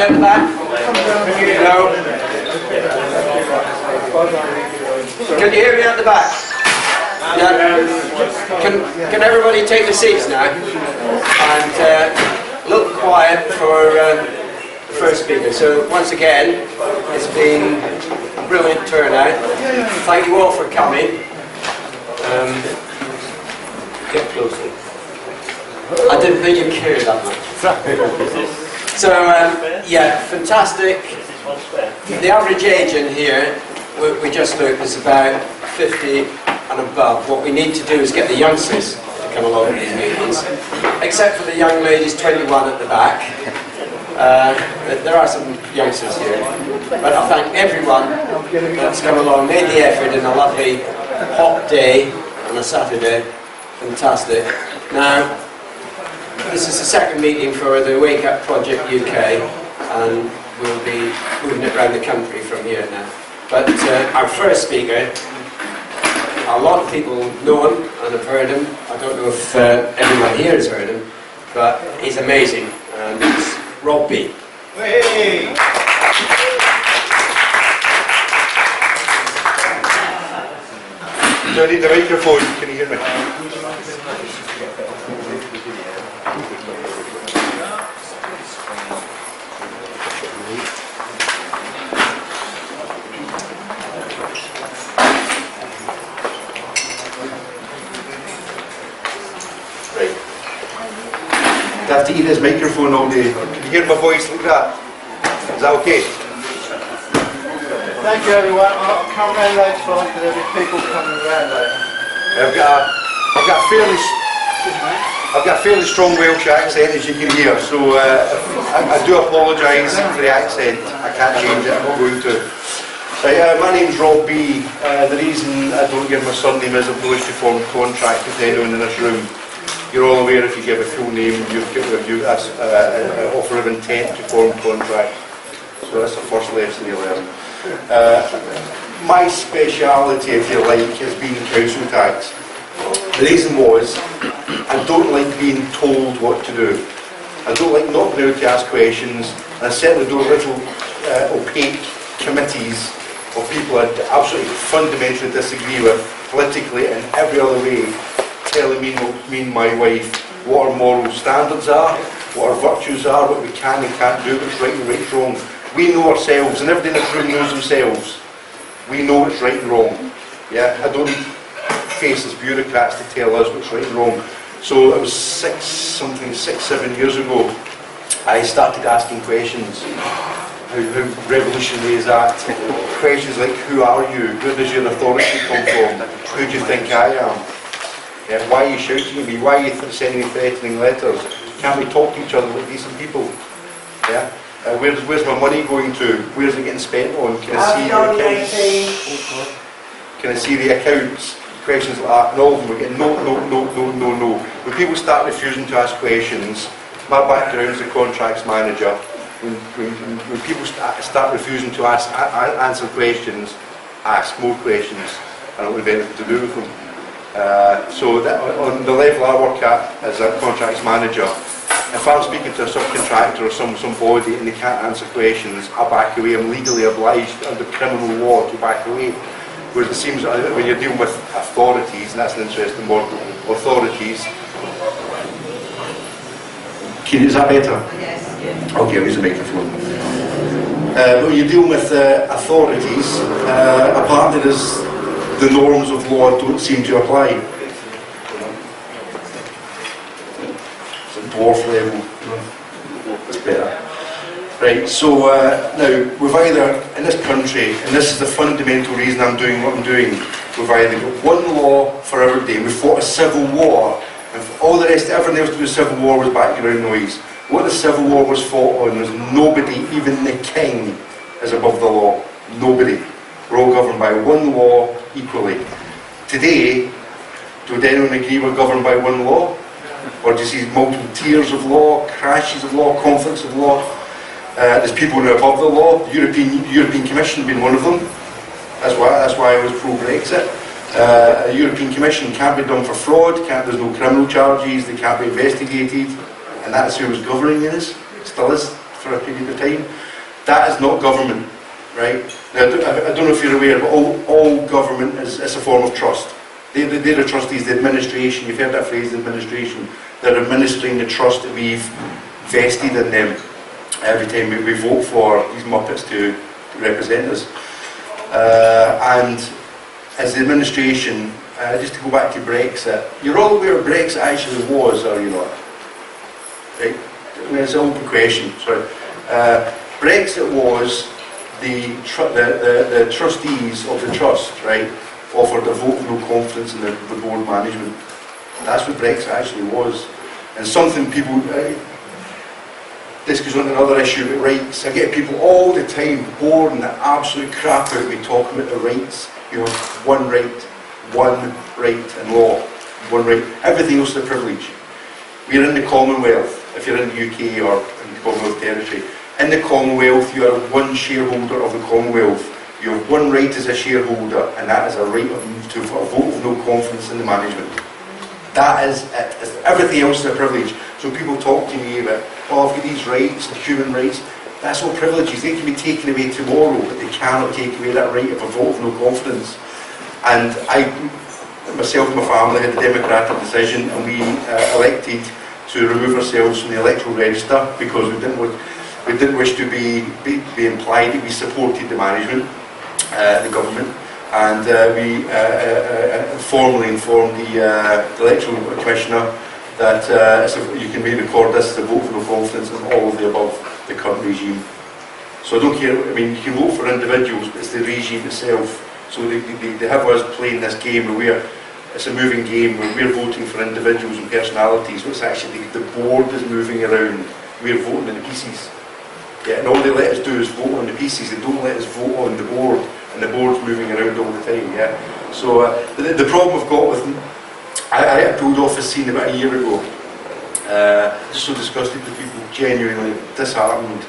me at the back? No. Can you hear me at the back? Yeah. Can everybody take the seats now? And a little quiet for the first speaker. So once again, it's been a brilliant turnout. Thank you all for coming. Get closer. I didn't think you'd care that much. So, yeah, fantastic. The average age in here, we just looked, is about 50 and above. What we need to do is get the youngsters to come along to these meetings, except for the young ladies 21 at the back. There are some youngsters here. But I thank everyone that's come along, made the effort in a lovely hot day on a Saturday. Fantastic. Now, this is the second meeting for the Wake Up Project UK, and we'll be moving it around the country from here now. But our first speaker, a lot of people know him and have heard him. I don't know if everyone here has heard him, but he's amazing, and it's Rob B. Hey! Do I need the microphone? Can you hear me? I have to eat this microphone all day. Can you hear my voice like that? Is that okay? Thank you everyone. I'll come around later on because there'll be people coming around later. I've got a fairly strong Welsh accent, as you can hear, so I do apologise for the accent. I can't change it, I'm not going to. My name's Rob B. The reason I don't give my surname is I've no wish to form contract with anyone in this room. You're all aware if you give a full name, you that's an offer of intent to form contract. So that's the first lesson you learn. My speciality, if you like, has been council tax. The reason was, I don't like being told what to do. I don't like not being able to ask questions, and I certainly don't like little opaque committees of people I absolutely fundamentally disagree with, politically and every other way, telling me and my wife what our moral standards are, what our virtues are, what we can and can't do, what's right and what's wrong. We know ourselves, and everybody in this room knows themselves. We know what's right and wrong. Yeah, I don't need faceless bureaucrats to tell us what's right and wrong. So it was 7 years ago, I started asking questions. How revolutionary is that? Questions like, who are you? Where does your authority come from? Who do you think I am? Yeah, why are you shouting at me? Why are you sending me threatening letters? Can't we talk to each other like decent people? Yeah. Where's my money going to? Where's it getting spent on? Can I see your accounts? Can I see the accounts? Questions like that, and all of them were getting no. When people start refusing to ask questions, my background as a contracts manager, when people start refusing to answer questions, ask more questions, I don't have anything to do with them. So that, on the level I work at as a contracts manager, if I'm speaking to a subcontractor or somebody and they can't answer questions, I back away. I'm legally obliged under criminal law to back away. Whereas it seems when you're dealing with authorities, and that's an interesting word, authorities. Is that better? Yes. Okay, I'll use the microphone. When you're dealing with authorities, apparently the norms of law don't seem to apply. It's a dwarf level. It's better. Right, so now we've either, in this country, and this is the fundamental reason I'm doing what I'm doing, we've either got one law for every day. We fought a civil war, and all the rest, everything else to do with civil war was background noise. What the civil war was fought on was nobody, even the king, is above the law. Nobody. We're all governed by one law equally. Today, would anyone agree we're governed by one law? Or do you see multiple tiers of law, crashes of law, conflicts of law? There's people who are above the law. The European Commission being one of them. That's why I was pro-Brexit. The European Commission can't be done for fraud, there's no criminal charges, they can't be investigated, and that's who was governing us. Still is for a period of time. That is not government, right? Now, I don't know if you're aware, but all government is a form of trust. They're the trustees, the administration, you've heard that phrase, the administration. They're administering the trust that we've vested in them every time we vote for these muppets to represent us. And as the administration, just to go back to Brexit, you're all aware what Brexit actually was, are you not? Right? I mean, it's an open question, sorry. Brexit was the trustees of the trust, right, offered a vote of no confidence in the board management. That's what Brexit actually was. And something people, this goes on to another issue about rights. I get people all the time bored and the absolute crap out of me talking about the rights. You know, one right in law, one right. Everything else is a privilege. We're in the Commonwealth, if you're in the UK or in the Commonwealth territory. In the Commonwealth, you are one shareholder of the Commonwealth. You have one right as a shareholder, and that is a right to a vote of no confidence in the management. That is it. Everything else is a privilege. So people talk to me about, oh, I've got these rights, the human rights. That's all privileges. They can be taken away tomorrow, but they cannot take away that right of a vote of no confidence. And I, myself and my family, had a democratic decision, and we elected to remove ourselves from the electoral register because we didn't wish to be implied that we supported the management, the government, and we formally informed the electoral commissioner that you can record this as a vote for no confidence in all of the above the current regime. So I don't care, I mean, you can vote for individuals, but it's the regime itself. So they have us playing this game where it's a moving game where we're voting for individuals and personalities, but it's actually the board is moving around. We're voting in the pieces. Yeah, and all they let us do is vote on the pieces. They don't let us vote on the board, and the board's moving around all the time. Yeah. So the problem I've got with, I pulled off a scene about a year ago. Just so disgusted with people, genuinely disheartened,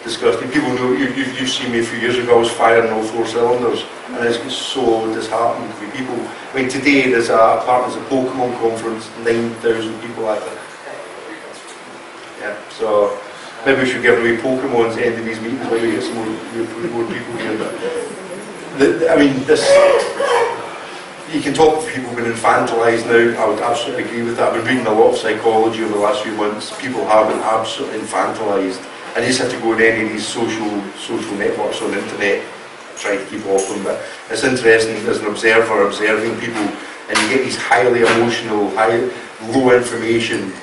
disgusted. People know you've seen me a few years ago. I was firing all 4 cylinders, and I was so disheartened with people. I mean, today there's a Pokemon conference, 9,000 people at it. Yeah. So. Maybe we should give away Pokemons at the end of these meetings, maybe get some more people here. But I mean, this, you can talk to people being infantilized now. I would absolutely agree with that. I've been reading a lot of psychology over the last few months. People have been absolutely infantilized, and you just have to go to any of these social networks on the internet, try to keep off them. But it's interesting as an observer, observing people, and you get these highly emotional, low information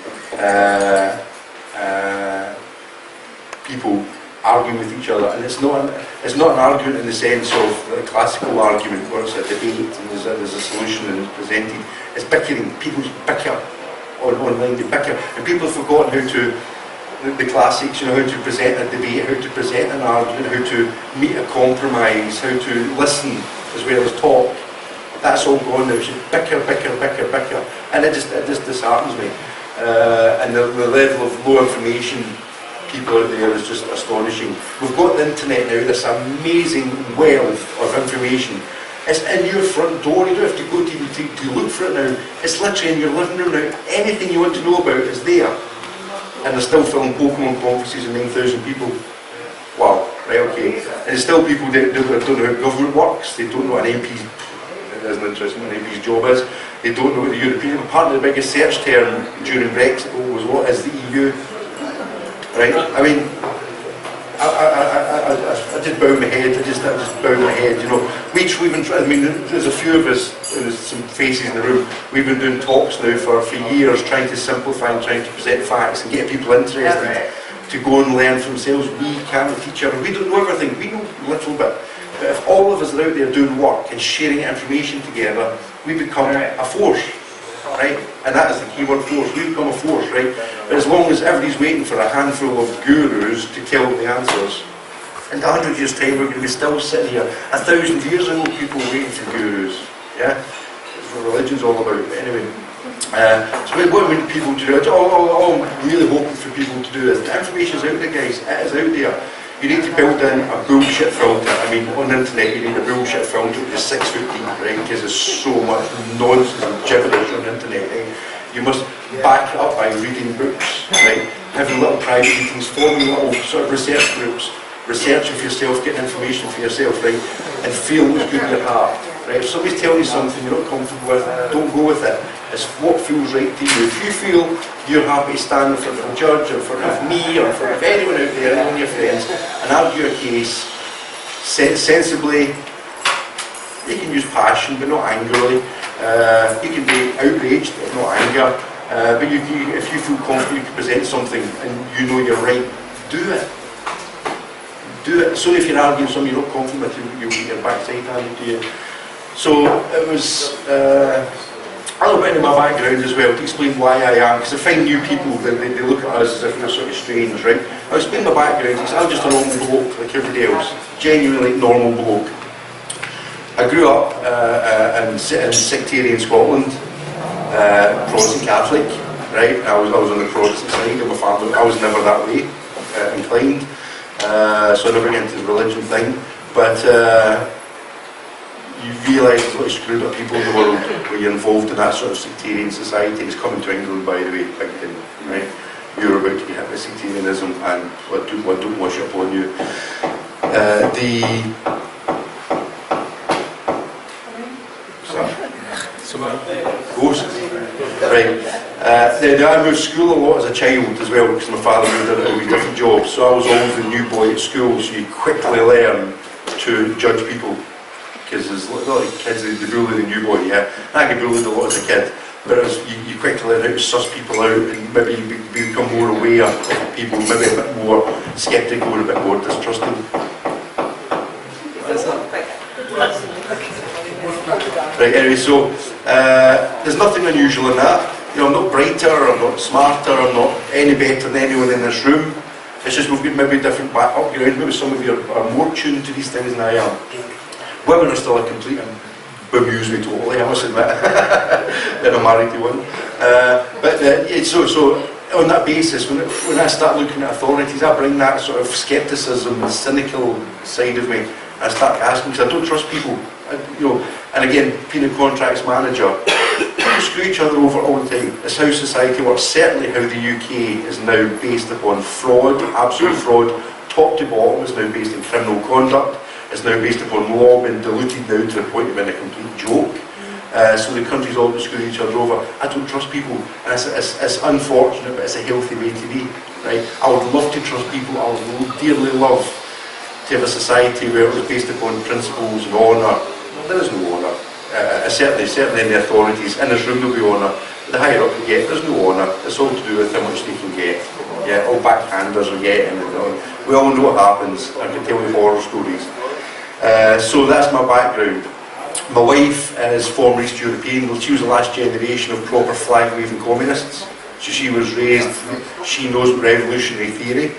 people arguing with each other, and it's not an argument in the sense of a classical argument where it's a debate and there's a solution and it's presented. It's bickering. People bicker online, they bicker, and people have forgotten how to, the classics, you know, how to present a debate, how to present an argument, how to meet a compromise, how to listen as well as talk. That's all gone now. It's just bicker, and it just disheartens me. And the level of low information people out there is just astonishing. We've got the internet now, this amazing wealth of information. It's in your front door, you don't have to go to look for it now. It's literally in your living room now. Anything you want to know about is there. And they're still filming Pokemon conferences with 9,000 people. Wow, right, okay. And there's still people that don't know how government works. They don't know what an MP's, it isn't interesting what an MP's job is. They don't know what the European, apparently the biggest search term during Brexit was what is the EU. Right? I mean, I did bow my head. I just bowed my head. You know, we've been. I mean, there's a few of us. There's some faces in the room. We've been doing talks now for years, trying to simplify and trying to present facts and get people interested to go and learn for themselves. We can't teach them. We don't know everything. We know a little bit. But if all of us are out there doing work and sharing information together, we become a force. Right? And that is the key word, force. We become a force, right? But as long as everybody's waiting for a handful of gurus to tell them the answers, in 100 years' time we're going to be still sitting here. 1,000 years ago people were waiting for gurus. Yeah? That's what religion's all about. But anyway. So what we need people to do, all I'm really hoping for people to do is, the information's out there, guys. It is out there. You need to build in a bullshit filter. I mean, on the internet you need a bullshit filter which is 6 foot deep, right? Because there's so much nonsense and gibberish on the internet, right? You must back it up by reading books, right? having little private meetings, forming little sort of research groups, researching for yourself, getting information for yourself, right, and feel what's good in your heart, right. If somebody's telling you something you're not comfortable with, don't go with it. It's what feels right to you. If you feel you're happy to stand in front of a judge, or in front of me, or in front of anyone out there, anyone of your friends, and argue a case sensibly, you can use passion, but not angrily. You can be outraged, but not anger. But if you feel confident you can present something and you know you're right, do it. Do it. So if you're arguing something you're not confident with, you'll get your backside handed to you. So it was a little bit into my background as well, to explain why I am, because I find new people, they look at us as if we're sort of strange, right? I'll explain my background, because I'm just a normal bloke like everybody else, genuinely normal bloke. I grew up in sectarian Scotland, Protestant Catholic, right? I was on the Protestant side of my family. I was never that way inclined, so I never get into the religion thing. But you realise there's a lot of screwed up people in the world when you're involved in that sort of sectarian society. It's coming to England, by the way, big thing, right? You're about to get hit with sectarianism, and I don't wash up on you. Ghost. Right. I moved school a lot as a child as well, because my father moved into different jobs. So I was always the new boy at school, so you quickly learn to judge people. Because there's a lot of kids, they bully the new boy, yeah. I get bullied a lot as a kid, but you quickly learn how to suss people out, and maybe you become more aware of people, maybe a bit more sceptical or a bit more distrusting. Right, anyway, so there's nothing unusual in that. You know, I'm not brighter, I'm not smarter, I'm not any better than anyone in this room. It's just we've got maybe different background, maybe some of you are more tuned to these things than I am. Women are still a complete and bemuse me totally, I must admit, that I'm married to one. So on that basis, when I start looking at authorities, I bring that sort of skepticism, the cynical side of me, and I start asking, because I don't trust people. And again, being a contracts manager, people screw each other over all the time. It's how society works. Certainly how the UK is now based upon fraud, absolute fraud, top to bottom. Is now based on criminal conduct. It's now based upon law being diluted now to the point of being a complete joke. So the country's all screwing each other over. I don't trust people, and it's unfortunate, but it's a healthy way to be. Right? I would love to trust people. I would dearly love to have a society where it was based upon principles and honour. There is no honour. Certainly in the authorities, in this room there'll be honour. The higher up you get, there's no honour. It's all to do with how much they can get. Yeah, all backhanders are getting. We all know what happens. I can tell you horror stories. So that's my background. My wife is former East European. She was the last generation of proper flag-waving communists. So she was raised, she knows revolutionary theory.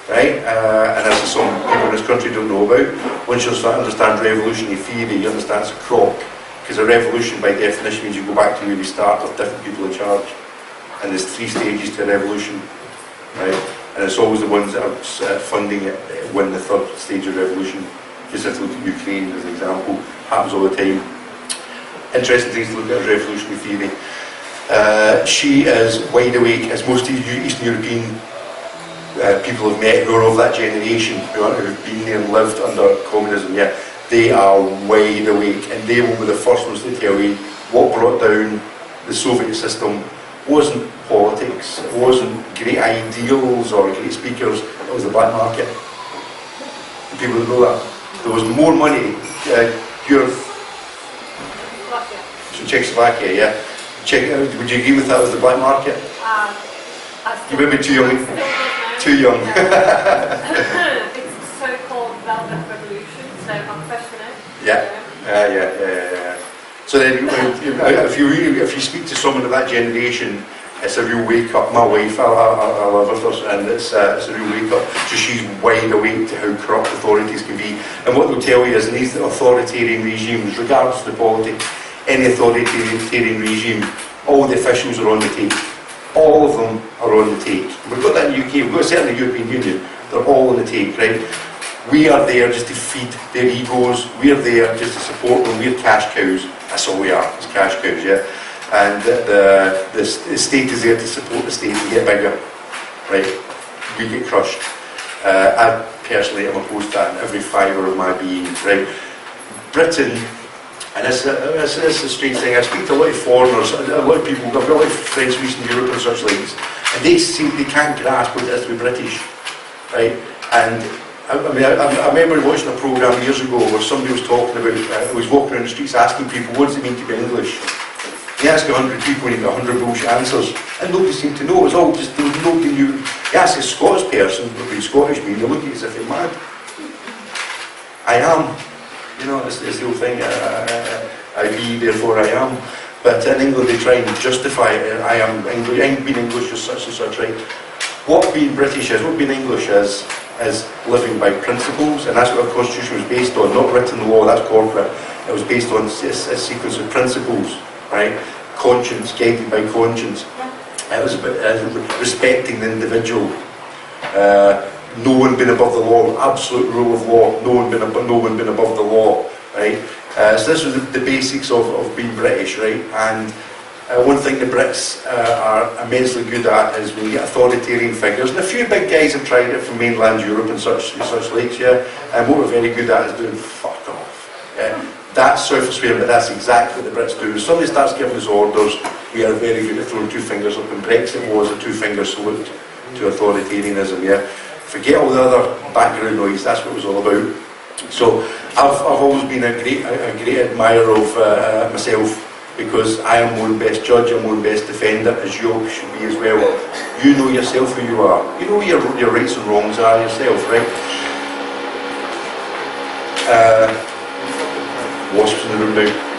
Right? And as some people in this country don't know about, once you understand revolutionary theory, you understand it's a crock. Because a revolution, by definition, means you go back to where you start with different people in charge. And there's 3 stages to a revolution. Right? And it's always the ones that are funding it win the 3rd stage of revolution. Just if you look at Ukraine as an example, happens all the time. Interesting things to look at as revolutionary theory. She is wide awake, as most Eastern European people have met who are of that generation, who've been there and lived under communism. Yeah, they are wide awake, and they will be the first ones to tell you what brought down the Soviet system wasn't politics, it wasn't great ideals or great speakers, it was the black market. People don't know that. There was more money, pure... So Czechoslovakia, yeah. Would you agree with that as the black market? You may be too young. Too young. It's so-called Velvet Revolution, so I'm questioning it. Yeah. So then, if you speak to someone of that generation, it's a real wake up. My wife, I love her, and it's a real wake up. So she's wide awake to how corrupt authorities can be. And what they'll tell you is, in these authoritarian regimes, regardless of the politics, any authoritarian regime, all the officials are on the take. All of them are on the take. We've got that in the UK, we've got certainly the European Union, they're all on the take, right? We are there just to feed their egos, we're there just to support them, we're cash cows, that's all we are, it's cash cows, yeah? And the state is there to support the state to get bigger. right? We get crushed. I personally am opposed to that in every fibre of my being, right? Britain, and this is a strange thing, I speak to a lot of foreigners, a lot of people, I've got a lot of friends from Eastern Europe and such like, and they can't grasp what it is to be British, right? And I remember watching a programme years ago where somebody was talking about, was walking around the streets asking people, what does it mean to be English? He asked 100 people and he got 100 bullshit answers, and nobody seemed to know. It was all just, nobody knew. He asked a Scottish person what being Scottish mean, they look at you as if you're mad. I am. You know, it's the whole thing. I be, therefore I am. But in England they try and justify it. I am English, being English is such and such, right? What being British is, what being English is living by principles, and that's what our constitution was based on, not written law, that's corporate. It was based on a sequence of principles, right? Conscience, guided by conscience. It was about respecting the individual, no one being above the law, absolute rule of law, no one being above the law, right? So this was the basics of being British, right? And one thing the Brits are immensely good at is when you get authoritarian figures, and a few big guys have tried it from mainland Europe and such lakes, yeah, and what we're very good at is doing fuck off. Yeah? That's surface wear, but that's exactly what the Brits do. If somebody starts giving us orders, we are very good at throwing two fingers up, and Brexit was a two finger salute to authoritarianism, yeah. Forget all the other background noise, that's what it was all about. So I've always been a great admirer of myself, because I am my own best judge, I'm my own best defender, as you all should be as well. You know yourself who you are. You know what your rights and wrongs are yourself, right? Wasps in the room now.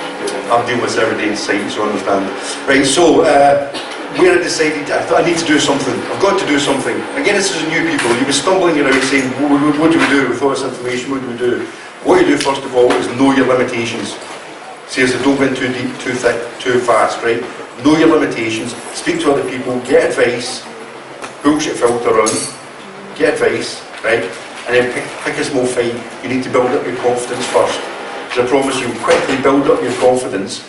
I'm dealing with this every day in sight, so I understand. Right, so where I decided I thought I need to do something. I've got to do something. Again, this is new people. You'll be stumbling around saying, what do we do with all this information? What do we do? What you do first of all is know your limitations. Seriously, don't go in too deep, too thick, too fast, right? Know your limitations, speak to other people, get advice, bullshit filter on, get advice, right? And then pick a small fight. You need to build up your confidence first. Because I promise you'll quickly build up your confidence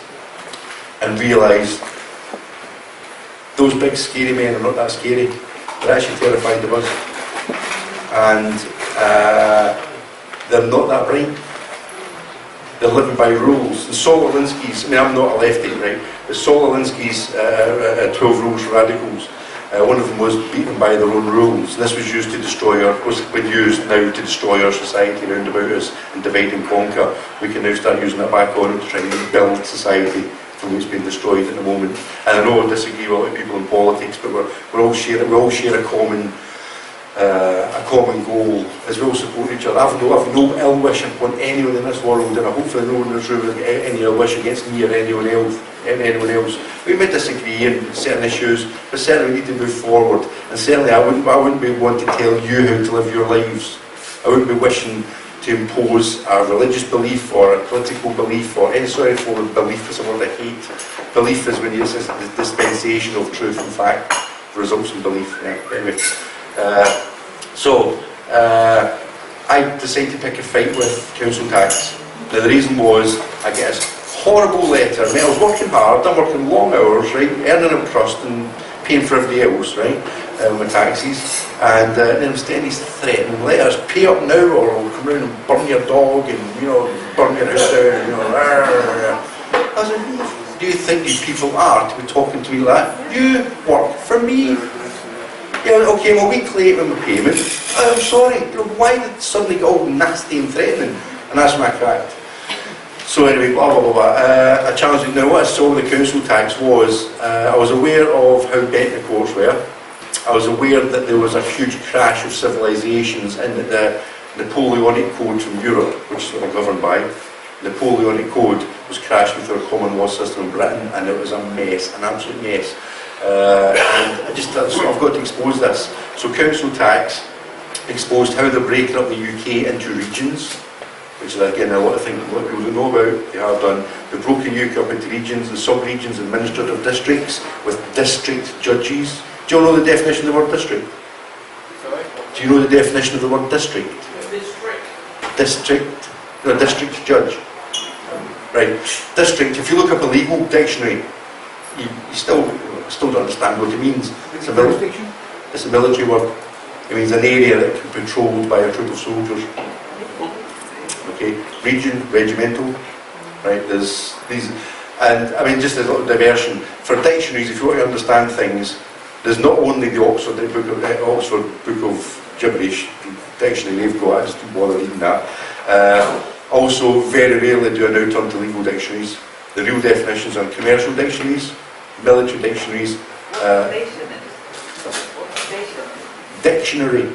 and realise those big scary men are not that scary. They're actually terrified of us. And they're not that bright. They're living by rules. The Saul Alinsky's, I mean, I'm not a lefty, right? The Saul Alinsky's 12 rules for radicals, one of them was beaten by their own rules. And this was used to destroy was used now to destroy our society around about us and divide and conquer. We can now start using it back on to try and rebuild society from which it's been destroyed at the moment. And I know I disagree with a lot of people in politics, but we all share a common goal, as we all support each other. I've no ill wish upon anyone in this world, and I hopefully no one in this room has got any ill wish against me or anyone else. We may disagree in certain issues, but certainly we need to move forward. And certainly I wouldn't be one to tell you how to live your lives. I wouldn't be wishing to impose a religious belief or a political belief or any sort of form of belief is a word I hate. Belief is when it's the dispensation of truth and fact, the results in belief. Yeah. Anyway. I decided to pick a fight with council tax. Now the reason was I get this horrible letter. I mean, I was working hard, I'm working long hours, right, earning a trust and paying for everybody else, right, my taxes, and then I'm getting these threatening letters, pay up now or I'll come round and burn your dog and, you know, burn your house down, you know, I was like, who do you think these people are to be talking to me like that? You work for me. Yeah, okay, well, we claim on the payment. I'm sorry, you know, why did it suddenly get all nasty and threatening? And that's my crack. So anyway, blah, blah, blah, blah. I challenged it. Now, what I saw with the council tax was, I was aware of how bent the courts were. I was aware that there was a huge crash of civilisations and that the Napoleonic Code from Europe, which is what I'm governed by, the Napoleonic Code was crashed with our common law system in Britain, and it was a mess, an absolute mess. And I just thought, so I've got to expose this. So council tax exposed how they're breaking up the UK into regions, which is again a lot of things a lot of people don't know about. They have done. They've broken the UK up into regions and sub-regions, administrative districts with district judges. Do you all know the definition of the word district? Sorry? Do you know the definition of the word district? District. No, district judge. Right. District. If you look up a legal dictionary, you still don't understand what it means. It's a jurisdiction? It's a military word. It means an area that can be patrolled by a troop of soldiers. Okay, region, regimental, right? There's these, and I mean, just a little diversion. For dictionaries, if you want to understand things, there's not only the Oxford Book of Gibberish dictionary they've got, I just don't bother reading that. Also, very rarely do I now turn to legal dictionaries. The real definitions are commercial dictionaries, military dictionaries, dictionary.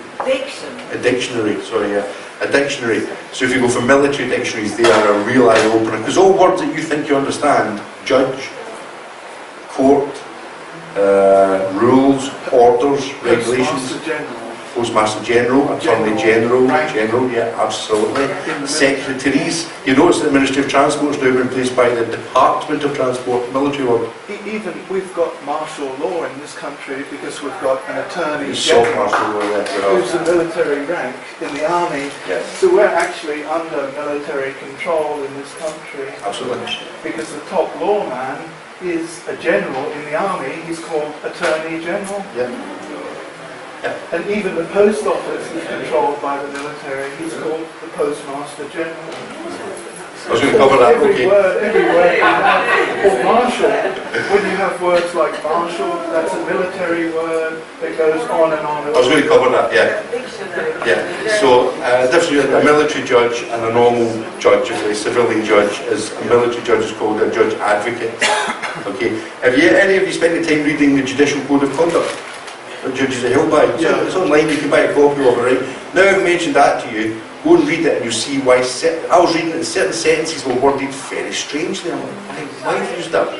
A dictionary, sorry, yeah. A dictionary. So if you go for military dictionaries, they are a real eye-opener. Because all words that you think you understand, judge, court, rules, orders, regulations, Postmaster General, Attorney General, yeah, absolutely. Secretaries. You notice that the Ministry of Transport is now been replaced by the Department of Transport, military word. Even we've got martial law in this country because we've got an attorney Soft general martial law, yeah. who's a military rank in the army. Yes. So we're actually under military control in this country. Absolutely. Because the top lawman is a general in the army. He's called Attorney General. Yeah. And even the post office is controlled by the military. He's called the Postmaster General. I was going to cover that, Every okay. word you have, or martial, when you have words like martial, that's a military word that goes on and on. I was going to cover that, yeah. Yeah. So, difference a military judge and a normal judge, a civilian judge, is a military judge is called a judge advocate. Okay. Have any of you spent any time reading the Judicial Code of Conduct? That judges are held by. Yeah. It's online, you can buy a copy of it, right? Now I've mentioned that to you, go and read it and you'll see why. I was reading it and certain sentences were worded very strangely. I'm like, why have you used that?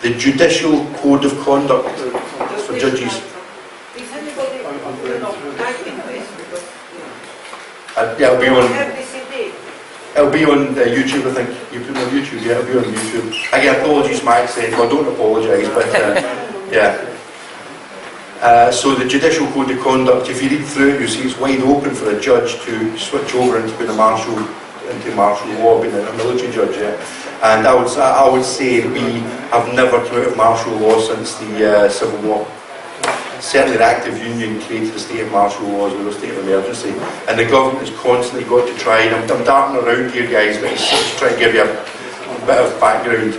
The Judicial Code of Conduct for judges. Is anybody typing this? Yeah, it'll be I on. have the CD. It'll be on YouTube, I think. You put it on YouTube, yeah, it'll be on YouTube. Again, apologies for my accent. Well, I don't apologise, but yeah. So the Judicial Code of Conduct, if you read through it, you see it's wide open for a judge to switch over into being a martial law, being a military judge. Yeah. And I would say we have never come out of martial law since the Civil War. Certainly the Active Union created a state of martial law as well as a state of emergency, and the government has constantly got to try, and I'm darting around here guys, but it's just to try and give you a bit of background.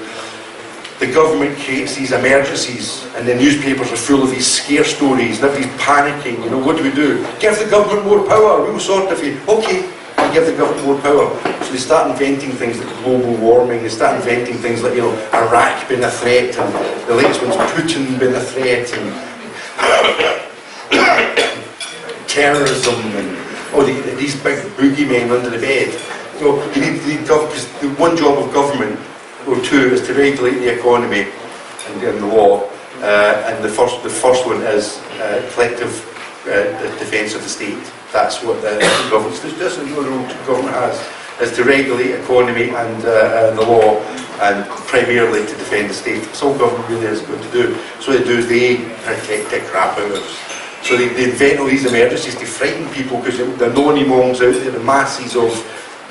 The government creates these emergencies, and the newspapers are full of these scare stories, and everybody's panicking, you know, what do we do? Give the government more power, we'll sort of you. Okay, we'll give the government more power. So they start inventing things like global warming, they start inventing things like, you know, Iraq being a threat, and the latest one's Putin being a threat, and terrorism, and these big boogeymen under the bed. So you need because the one job of government, or two, is to regulate the economy and the law, and the first one is collective defence of the state. That's what the government. This is what the government has, is to regulate economy and the law, and primarily to defend the state. That's all government really is going to do. So what they do is they protect the crap out of us. So they invent all these emergencies to frighten people, because the non-imams out there, the masses of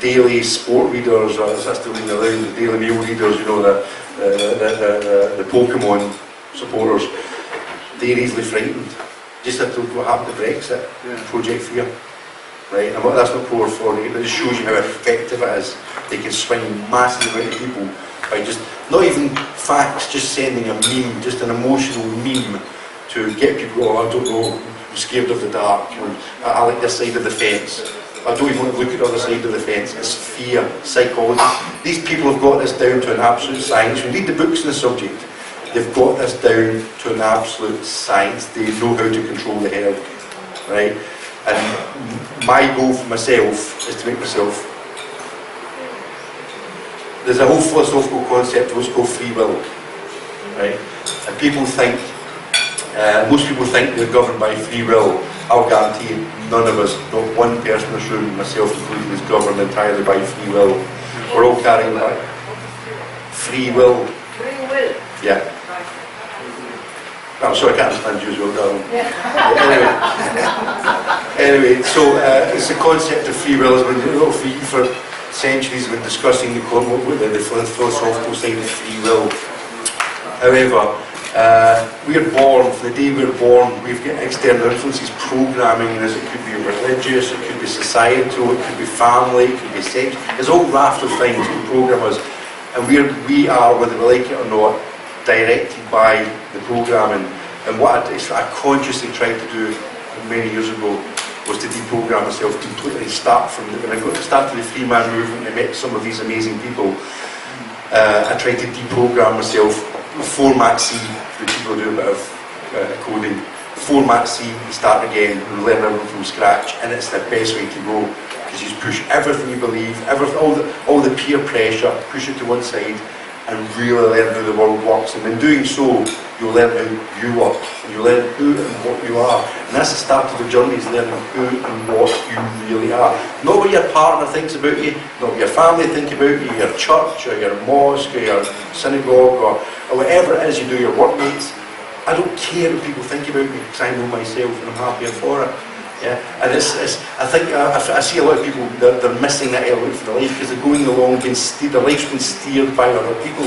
daily sport readers, or that's still in the Daily Mail readers, you know, the Pokemon supporters, they're easily frightened. Just like what happened to Brexit, Project Fear. Right, and that's not poor for it, but it shows you how effective it is. They can swing massive amount of people by just, not even facts, just sending a meme, just an emotional meme to get people, oh, I don't know, I'm scared of the dark, you know, I like this side of the fence. I don't even want to look at the other side of the fence. It's fear, psychology. These people have got this down to an absolute science. You read the books on the subject, they've got this down to an absolute science. They know how to control the herd, right? And my goal for myself is to make myself. There's a whole philosophical concept of what's called free will, right? And people think, most people think they're governed by free will. I'll guarantee you, none of us, not one person in this room, myself included, is governed entirely by free will. We're all carrying that. Free will. Free will. Yeah. I'm sorry, I can't understand you as well, darling. Anyway, so it's the concept of free will has been for centuries. We've been discussing the philosophical side of free will. However, We're born, from the day we're born, we've got external influences programming us. It could be religious, it could be societal, it could be family, it could be sex. There's a whole raft of things to program us. And we are, whether we like it or not, directed by the programming. And what I consciously tried to do many years ago was to deprogram myself completely. Start from when I started the free man movement and I met some of these amazing people. I tried to deprogram myself. Format C, for people who do a bit of coding. Format C, you start again, and learn everything from scratch, and it's the best way to go because you just push everything you believe, all the peer pressure, push it to one side, and really learn how the world works. And in doing so, you'll learn how you work, and you'll learn who and what you are. And that's the start of the journey, is learning who and what you really are. Not what your partner thinks about you, not what your family think about you, your church or your mosque or your synagogue or whatever it is you do, your workmates. I don't care what people think about me because I know myself and I'm happier for it. Yeah, and I think I see a lot of people, they're missing that element for their life because they're going along, their life's been steered by other people.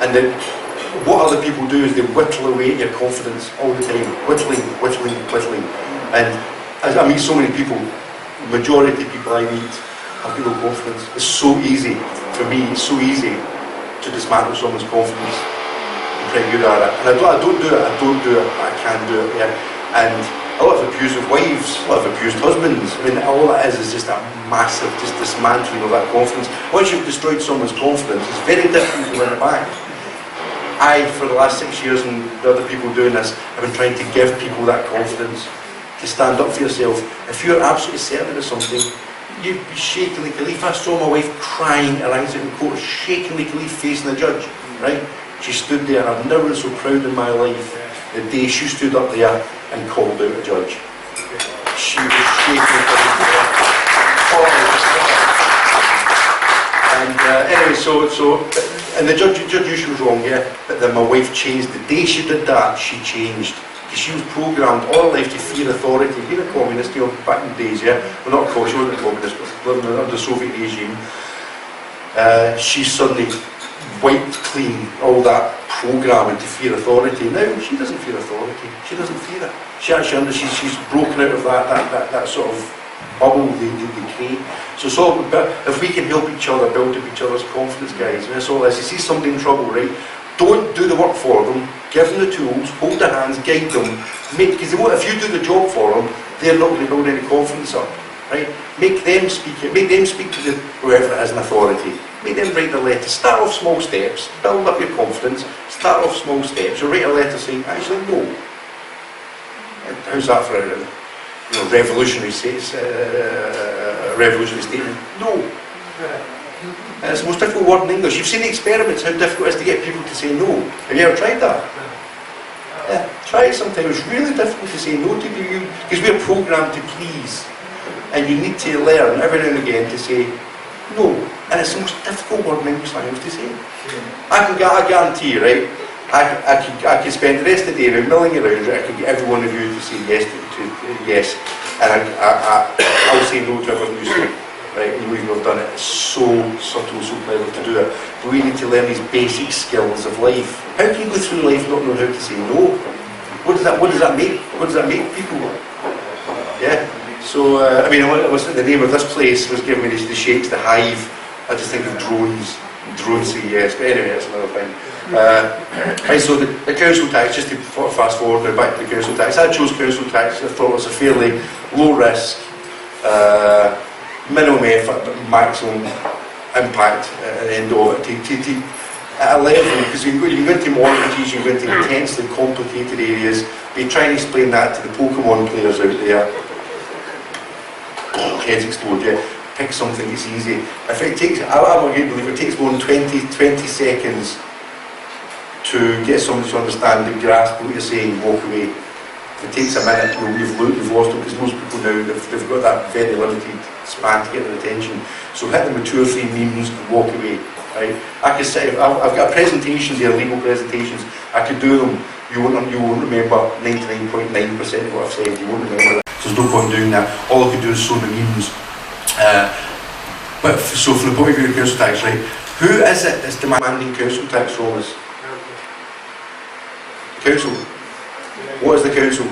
And then what other people do is they whittle away at your confidence all the time, whittling. And as I meet so many people, the majority of people I meet have low confidence. It's so easy, for me, it's so easy to dismantle someone's confidence. I'm pretty good at it. And I don't do it, but I can do it, yeah. And a lot of abusive wives, a lot of abused husbands. I mean, all it is just a massive, just dismantling of that confidence. Once you've destroyed someone's confidence, it's very difficult to win it back. For the last 6 years, and the other people doing this, have been trying to give people that confidence to stand up for yourself. If you're absolutely certain of something, you'd be shaking like a leaf. I saw my wife crying around in court, shaking like a leaf facing the judge, right? She stood there, and I've never been so proud in my life the day she stood up there and called out a judge. She was shaking like a leaf. And anyway, and the judge usually was wrong, yeah, but then my wife changed. The day she did that, she changed. Because she was programmed all her life to fear authority. Being a communist, you know, back in the days, yeah, well, not she wasn't a communist, but living under the Soviet regime, she suddenly wiped clean all that programming to fear authority. Now she doesn't fear authority. She doesn't fear it. She actually she's broken out of that sort of bubble they create. So it's all about, if we can help each other build up each other's confidence, guys, and that's all this. You see somebody in trouble, right? Don't do the work for them. Give them the tools, hold their hands, guide them. Because if you do the job for them, they're not going to build any confidence up, right? Make them speak to whoever it is in authority. Make them write the letter. Start off small steps. Build up your confidence. Start off small steps. You'll write a letter saying, actually, no. How's that for a revolutionary statement? No. It's the most difficult word in English. You've seen the experiments, how difficult it is to get people to say no. Have you ever tried that? Yeah, try it sometime. It's really difficult to say no to you because we're programmed to please. And you need to learn every now and again to say no. And it's the most difficult word in English language to say. I guarantee you, right? I could spend the rest of the day milling around. I could get every one of you to say yes to yes, and I'll say no to everything you say. Right? You know you've done it. It's so subtle, so clever to do it. But we need to learn these basic skills of life. How can you go through life not knowing how to say no? What does that make? What does that make people? Yeah. So I mean, the name of this place was giving me the shakes, the hive. I just think of drones. Drones say yes, but anyway, that's another thing. Right, so the council tax, just to fast forward now back to the council tax. I chose council tax. I thought it was a fairly low risk, minimum effort, but maximum impact at the end of it. At a level, because you can go into mortgages, you can go into intensely complicated areas, but you try and explain that to the Pokemon players out there. Heads explode, yeah. Pick something that's easy. If it takes, I'm a great believer, it takes more than 20 seconds to get somebody to understand and grasp what you're saying, walk away. If it takes a minute, you've lost them, because most people now, they've got that very limited span to get their attention. So hit them with 2 or 3 memes and walk away. Right? I could say, I've got presentations here, legal presentations, I could do them, you won't remember 99.9% of what I've said, you won't remember that. So there's no point doing that. All I could do is show the memes. So from the point of view of council tax, right, who is it that's demanding council tax from us? Council. What is the council?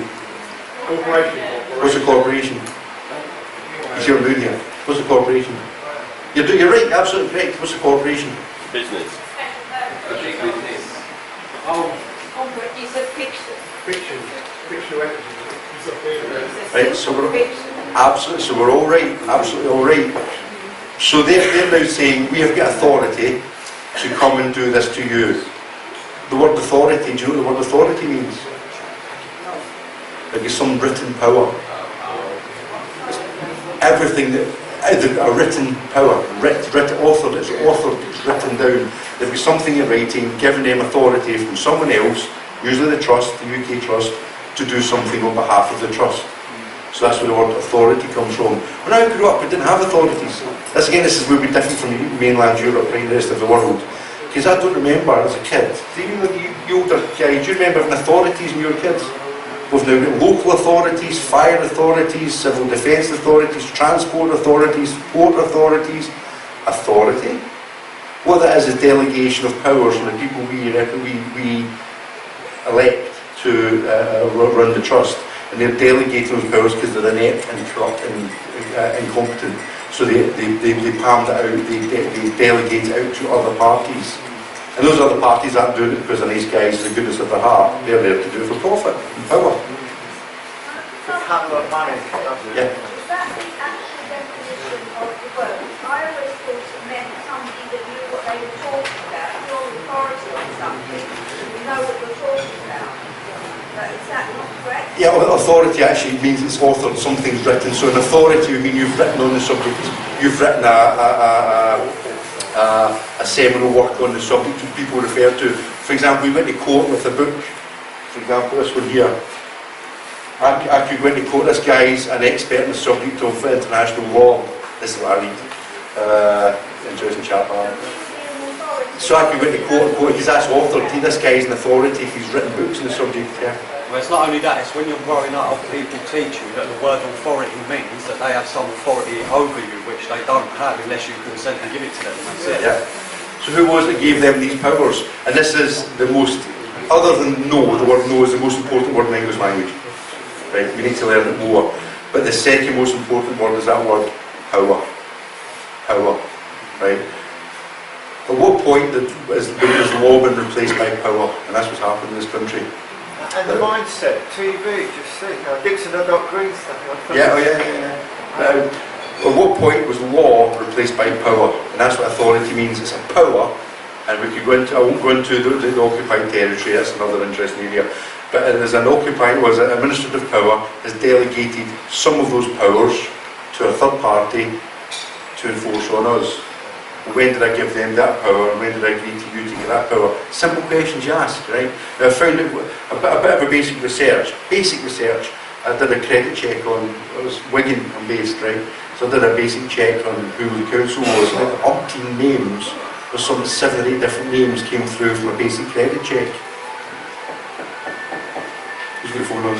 Corporation. What's a corporation? You see what I'm doing here? What's a corporation? You're right, absolutely correct. What's a corporation? Business. Oh, It's a fiction. fiction. Fictional entity. Right, so we're Fiction. absolutely, so we're all right, absolutely all right. So they're now saying we have got authority to come and do this to you. The word authority, do you know what the word authority means? Like it's some written power. Everything that a written power, authored, it's authored, it's written down. There'll be something in writing giving them authority from someone else, usually the trust, the UK trust, to do something on behalf of the trust. So that's where the word authority comes from. When I grew up, we didn't have authorities. This is where we're different from mainland Europe and the rest of the world. Because I don't remember as a kid, even the older guys, do you remember having authorities when you were kids? We've now got local authorities, fire authorities, civil defence authorities, transport authorities, port authorities. Authority? What that is delegation of powers from the people we elect to run the trust. And they're delegating those powers because they're inept and corrupt and incompetent. So they palm it out, they delegate it out to other parties. And those other parties aren't doing it because they're nice guys, the goodness of their heart. They're there to do it for profit and power. Handle of money. Yeah. Is that the actual definition of the word? I always thought it meant somebody that knew what they were talking about. If you're an authority on something, you know what you're talking about. But is that not correct? Yeah, well, authority actually means it's authored, something's written. So an authority would mean you've written on the subject. You've written a seminal work on the subject that people refer to. For example, we went to court with a book. For example, this one here. I could go into court. This guy's an expert in the subject of international law. This is what I read. Interesting chap. So I could go into court because that's authored. This guy's an authority. He's written books on the subject. Yeah. Well, it's not only that, it's when you're growing up, people teach you that the word authority means that they have some authority over you, which they don't have unless you consent to give it to them. That's it. Yeah. So who was it that gave them these powers? And this is the most, other than no, the word no is the most important word in English language. Right, we need to learn it more. But the second most important word is that word, power. Power. Right? At what point has law been replaced by power? And that's what's happened in this country. And the mindset, TV, just see, Dixon had got green stuff. Yeah, at what point was law replaced by power? And that's what authority means. It's a power, and we could go into, I won't go into the occupied territory, that's another interesting area. But as an occupied, administrative power has delegated some of those powers to a third party to enforce on us. When did I give them that power, and when did I agree to you to get that power? Simple questions you ask, right? Now I found it a bit of a basic research. I did a credit check on, I was Wigan based, right? So I did a basic check on who the council was, and like umpteen names, there's some 7 or 8 different names came through from a basic credit check. Who's got the phone on?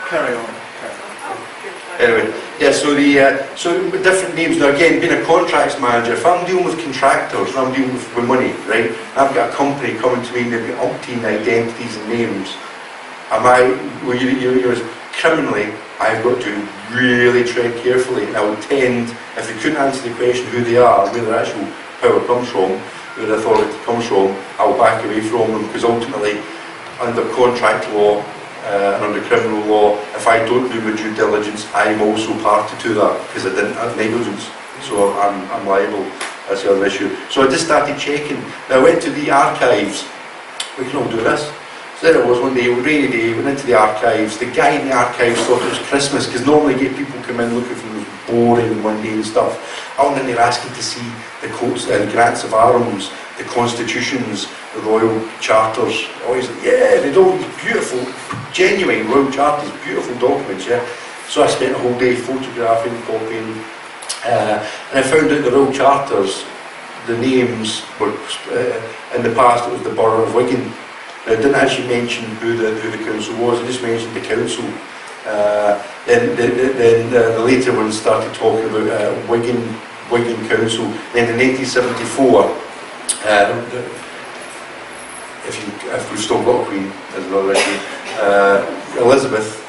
Carry on. Anyway, yeah, so the different names. Now again, being a contracts manager, if I'm dealing with contractors, if I'm dealing with money, right, I've got a company coming to me and they've got umpteen identities and names. Criminally, I've got to really tread carefully, and I would tend, if they couldn't answer the question who they are, where their actual power comes from, where the authority comes from, I'll back away from them, because ultimately, under contract law, and under criminal law, if I don't do my due diligence, I'm also party to that, because I didn't have negligence, so I'm liable. That's the other issue. So I just started checking. Now I went to the archives. We can all do this. So there it was one day, rainy day, went into the archives. The guy in the archives thought it was Christmas, because normally you get people come in looking for those boring mundane stuff. I went in there asking to see the coats and grants of arms, the constitutions, the royal charters. Always, yeah, they'd all these beautiful, genuine royal charters, beautiful documents, yeah. So I spent a whole day photographing, copying, and I found out the royal charters, the names were, in the past it was the borough of Wigan. Now, I didn't actually mention who the council was, I just mentioned the council. Then the later ones started talking about Wigan Council. Then in 1974, if we've still got a Queen, is another issue. Elizabeth,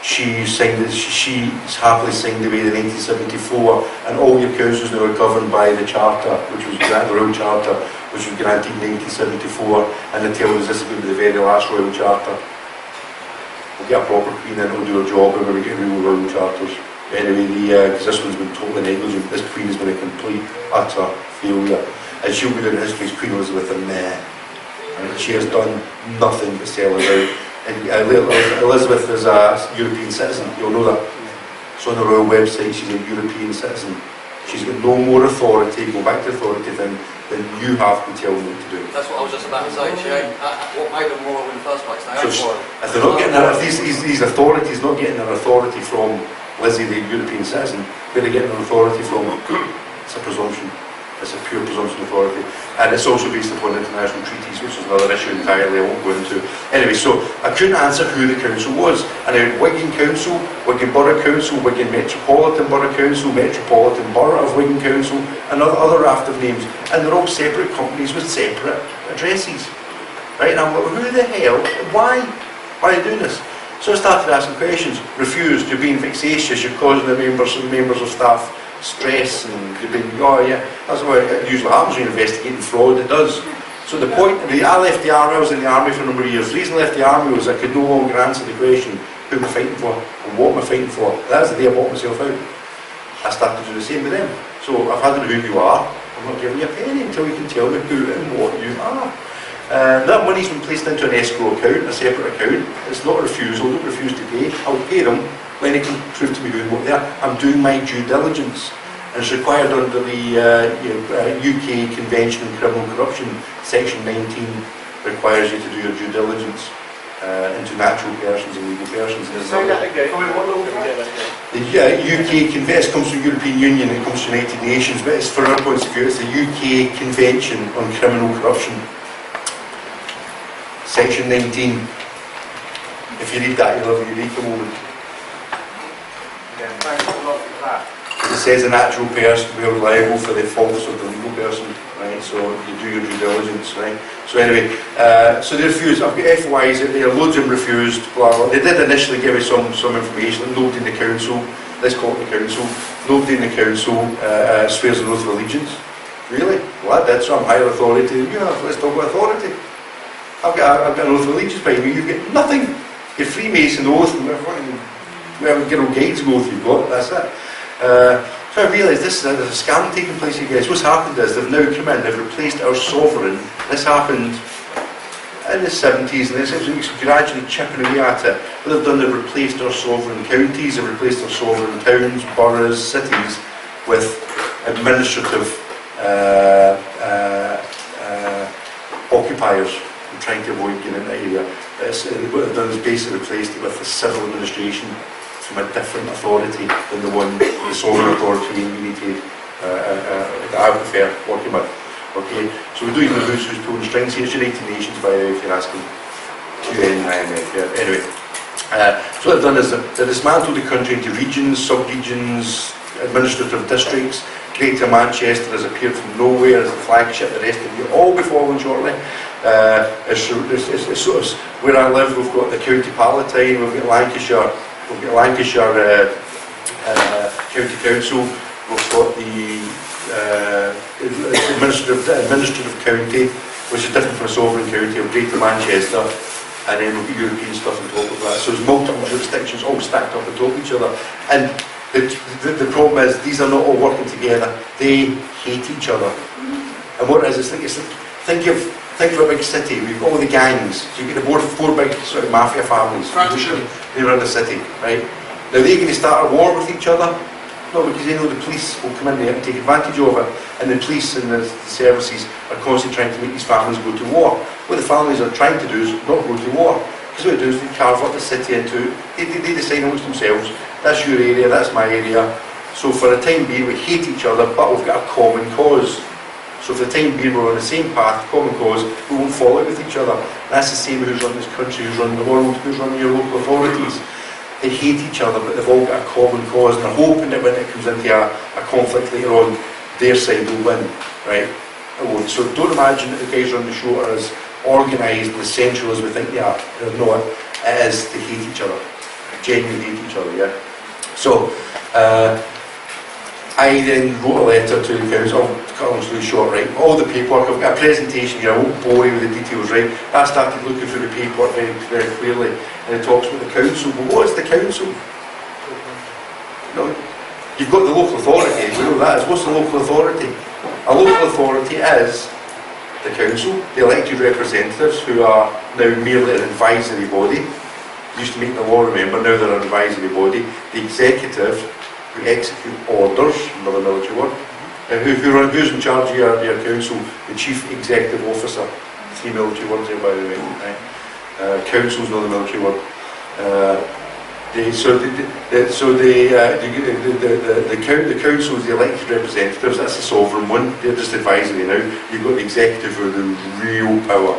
she's happily signed away in 1974, and all your councils now are governed by the Charter, which was the Royal Charter, which was granted in 1974, and they tell us this is going to be the very last Royal Charter. We'll get a proper Queen and we'll do a job, and we're going to get real Royal Charters. Anyway, because this one's been totally negligent, this Queen has been a complete, utter failure. And she'll be doing history as Queen Elizabeth and she has done nothing to sell us out. And Elizabeth is a European citizen, you'll know that. So on the royal website, she's a European citizen. She's got no more authority, go back to authority, than you have to tell them what to do. That's what I was just about to say. She ain't, what made them royal in the first place? They ain't So royal. if they're not getting if these authorities not getting their authority from Lizzie, the European citizen, where they getting their authority from? It's a presumption. It's a pure presumption of authority. And it's also based upon international treaties, which is another issue entirely I won't go into. Anyway, so I couldn't answer who the council was. And I had Wigan Council, Wigan Borough Council, Wigan Metropolitan Borough Council, Metropolitan Borough of Wigan Council, and other raft of names. And they're all separate companies with separate addresses. Right? And I'm like, well, who the hell? Why? Why are you doing this? So I started asking questions. Refused, you're being vexatious, you're causing the members of staff stress, and you've been, oh yeah, that's what it usually happens when you're investigating fraud, it does. So the point, I left the army, I was in the army for a number of years. The reason I left the army was I could no longer answer the question, who am I fighting for, and what am I fighting for. That's the day I bought myself out. I started to do the same with them. So I've had to know who you are, I'm not giving you a penny until you can tell me who and what you are. That money's been placed into an escrow account, a separate account. It's not a refusal, don't refuse to pay. I'll pay them when they can prove to me who and what they are. I'm doing my due diligence. And it's required under the UK Convention on Criminal Corruption, Section 19 requires you to do your due diligence into natural persons and legal persons. Say that again. What law? The UK Convention comes from the European Union, it comes from the United Nations, but it's, from our point of view, it's the UK Convention on Criminal Corruption, Section 19. If you read that, you'll have a unique moment. Yeah, thanks a lot for that. It says a natural person, we are liable for the faults of the legal person, right? So you do your due diligence, right? So anyway, so they refused. I've got FYs out there, loads of them refused, blah, blah. They did initially give me some information, like nobody in the council, let's call it the council, nobody in the council swears an oath of allegiance. Really? Well, I did, so I'm higher authority than you have. Let's talk about authority. I've got an oath of allegiance by me, you've got nothing. Your Freemason oath, and whatever good old guides oath you've got, that's it. So I realised there's a scam taking place here, guys. What's happened is they've now come in, they've replaced our sovereign. This happened in the 70s, and they're gradually chipping away at it. What they've done, they've replaced our sovereign counties, they've replaced our sovereign towns, boroughs, cities with administrative occupiers. I'm trying to avoid getting into that area. What they've done is basically replaced it with the civil administration from a different authority than the sovereign authority we need to, that I prefer working with. Okay, so we don't even know who's pulling strings here. It's United Nations, by the way, if you're asking. UN, IMF, yeah. Anyway, so what they've done is they've dismantled the country into regions, sub-regions, administrative districts. Greater Manchester has appeared from nowhere as the flagship. The rest of you all be following shortly. It's sort of where I live. We've got the County Palatine, we've got Lancashire. We've got Lancashire County Council, we've got the administrative county, which is different from a sovereign county of Greater Manchester, and then we've got European stuff on top of that. So there's multiple jurisdictions all stacked up on top of each other. And the problem is, these are not all working together, they hate each other. And what it is, think of a big city, we've got all the gangs, so you get the four big sort of mafia families. They run the city, right? Now they're going to start a war with each other? No, because they know the police will come in there and take advantage of it, and the police and the services are constantly trying to make these families go to war. What the families are trying to do is not go to war, because what they do is they carve up the city into, they decide amongst themselves, that's your area, that's my area. So for the time being we hate each other, but we've got a common cause. So for the time being we're on the same path, common cause, we won't fall out with each other. And that's the same who's running this country, who's running the world, who's running your local authorities. They hate each other, but they've all got a common cause, and they're hoping that when it comes into a conflict later on, their side will win, right? It won't. So don't imagine that the guys on the show are as organised and as central as we think they are. They're not. It is to hate each other. Genuinely hate each other, yeah? So, I then wrote a letter to the council, I'll cut a long story short, right? All the paperwork, I've got a presentation here, I won't bore you with the details, right? I started looking through the paperwork very, very clearly, and it talks about the council. But what is the council? No, you've got the local authority, we know that is. What's the local authority? A local authority is the council, the elected representatives, who are now merely an advisory body. Used to make the law, remember, now they're an advisory body. The executive, who execute orders, another military word, who's in charge of your council, the chief executive officer. 3 military words there, by the way. Right? Council's not a military word. The council is the elected representatives, that's the sovereign one, they're just advisory now. You've got the executive who are the real power.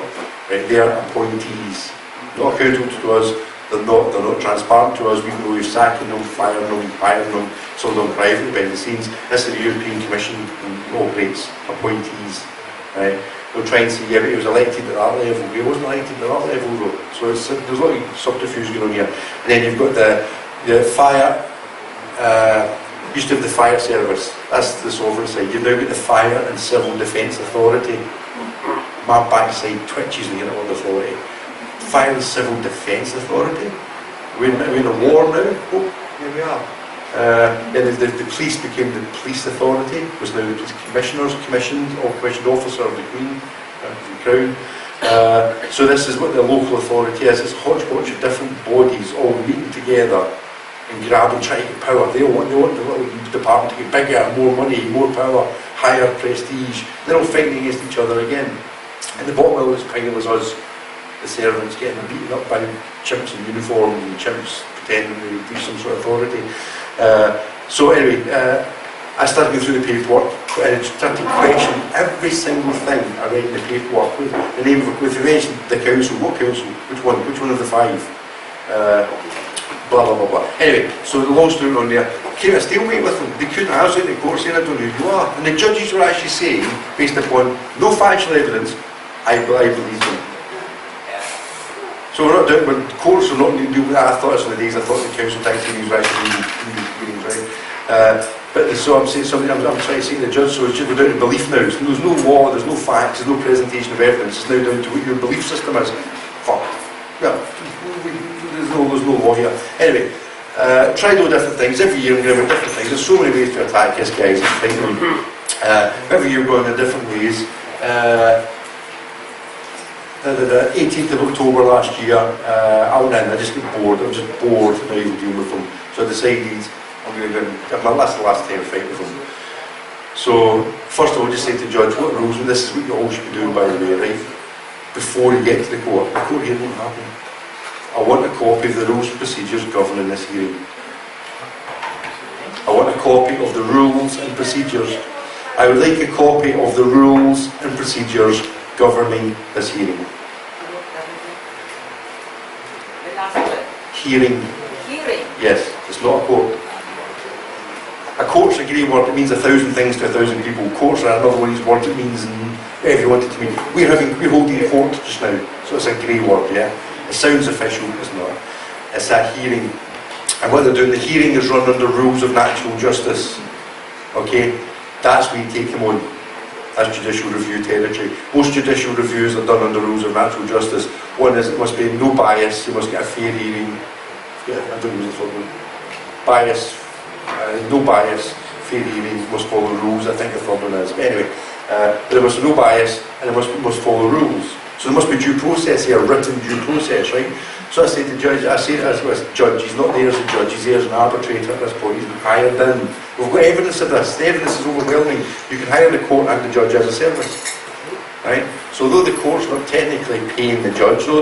Right? They're appointees, not accountable to us. They're not transparent to us. We can go sacking them, firing them, hiring them, some of them privately behind the scenes. This is the European Commission operates appointees. Right? They'll try and say, yeah, but he was elected at that level. He wasn't elected at that level though. So there's a lot of subterfuge going on here. And then you've got the fire, used to have the fire service. That's the sovereign side. You've now got the Fire and Civil Defence Authority. My backside twitches when you get the word authority. Fire and Civil Defence Authority. We're in a war now. Oh, here we are. And the police became the Police Authority, was now the Commissioners, commissioned officer of the Queen, the Crown. So this is what the local authority is. It's a hodgepodge of different bodies all meeting together and grabbing, trying to get power. They want the little department to get bigger, more money, more power, higher prestige. They're all fighting against each other again. And the bottom of this pile is us, the servants, getting beaten up by chimps in uniform and chimps pretending to be some sort of authority. So anyway, I started going through the paperwork and started to question every single thing I read in the paperwork. With the name of with the mention the council, what council? Which one? Which one of the 5? Blah blah blah blah. Anyway, so the long story on there. Came a stalemate with them. They couldn't answer it in the court saying I don't know who you are. And the judges were actually saying, based upon no factual evidence, I believe them. So we're not doing, when courts are not going to do that. I thought this in the days, I thought the council tax meetings were actually meetings, right? But so I'm saying something, I'm trying to say to the judge, so it's just, we're down to belief now. So there's no law, there's no facts, there's no presentation of evidence. It's now down to what your belief system is. Fuck. Well, there's no law here. Anyway, tried all different things. Every year I'm going to have different things. There's so many ways to attack this, guys. Every year we're going in different ways. The 18th of October last year, I went in, I just got bored. I'm just bored now even dealing with them. So I decided I'm going to go and that's the last time I fight with them. So, first of all, just say to the judge, what rules, and this is what you all should be doing, by the way, right? Before you get to the court here won't happen. I want a copy of the rules and procedures governing this hearing. I want a copy of the rules and procedures. I would like a copy of the rules and procedures governing this hearing. The last word. Hearing. Hearing. Yes, it's not a court. A court's a grey word, it means 1,000 things to 1,000 people. Courts are another one of these words, it means whatever you want it to mean. We're holding a court just now, so it's a grey word, yeah? It sounds official, it's not. It's a hearing. And what they're doing, the hearing is run under rules of natural justice. Okay? That's where you take them on. That's judicial review territory. Most judicial reviews are done under rules of natural justice. One is it must be no bias, you must get a fair hearing. I don't use the third one. Bias, no bias, fair hearing, must follow rules. I think the third one is. But anyway, there must be no bias and it must follow rules. So there must be due process here, written due process, right? So I say to the judge, I say as a judge, he's not there as a judge, he's there as an arbitrator at this point, he's been hired in. We've got evidence of this, the evidence is overwhelming. You can hire the court and the judge as a service, right? So although the court's not technically paying the judge, the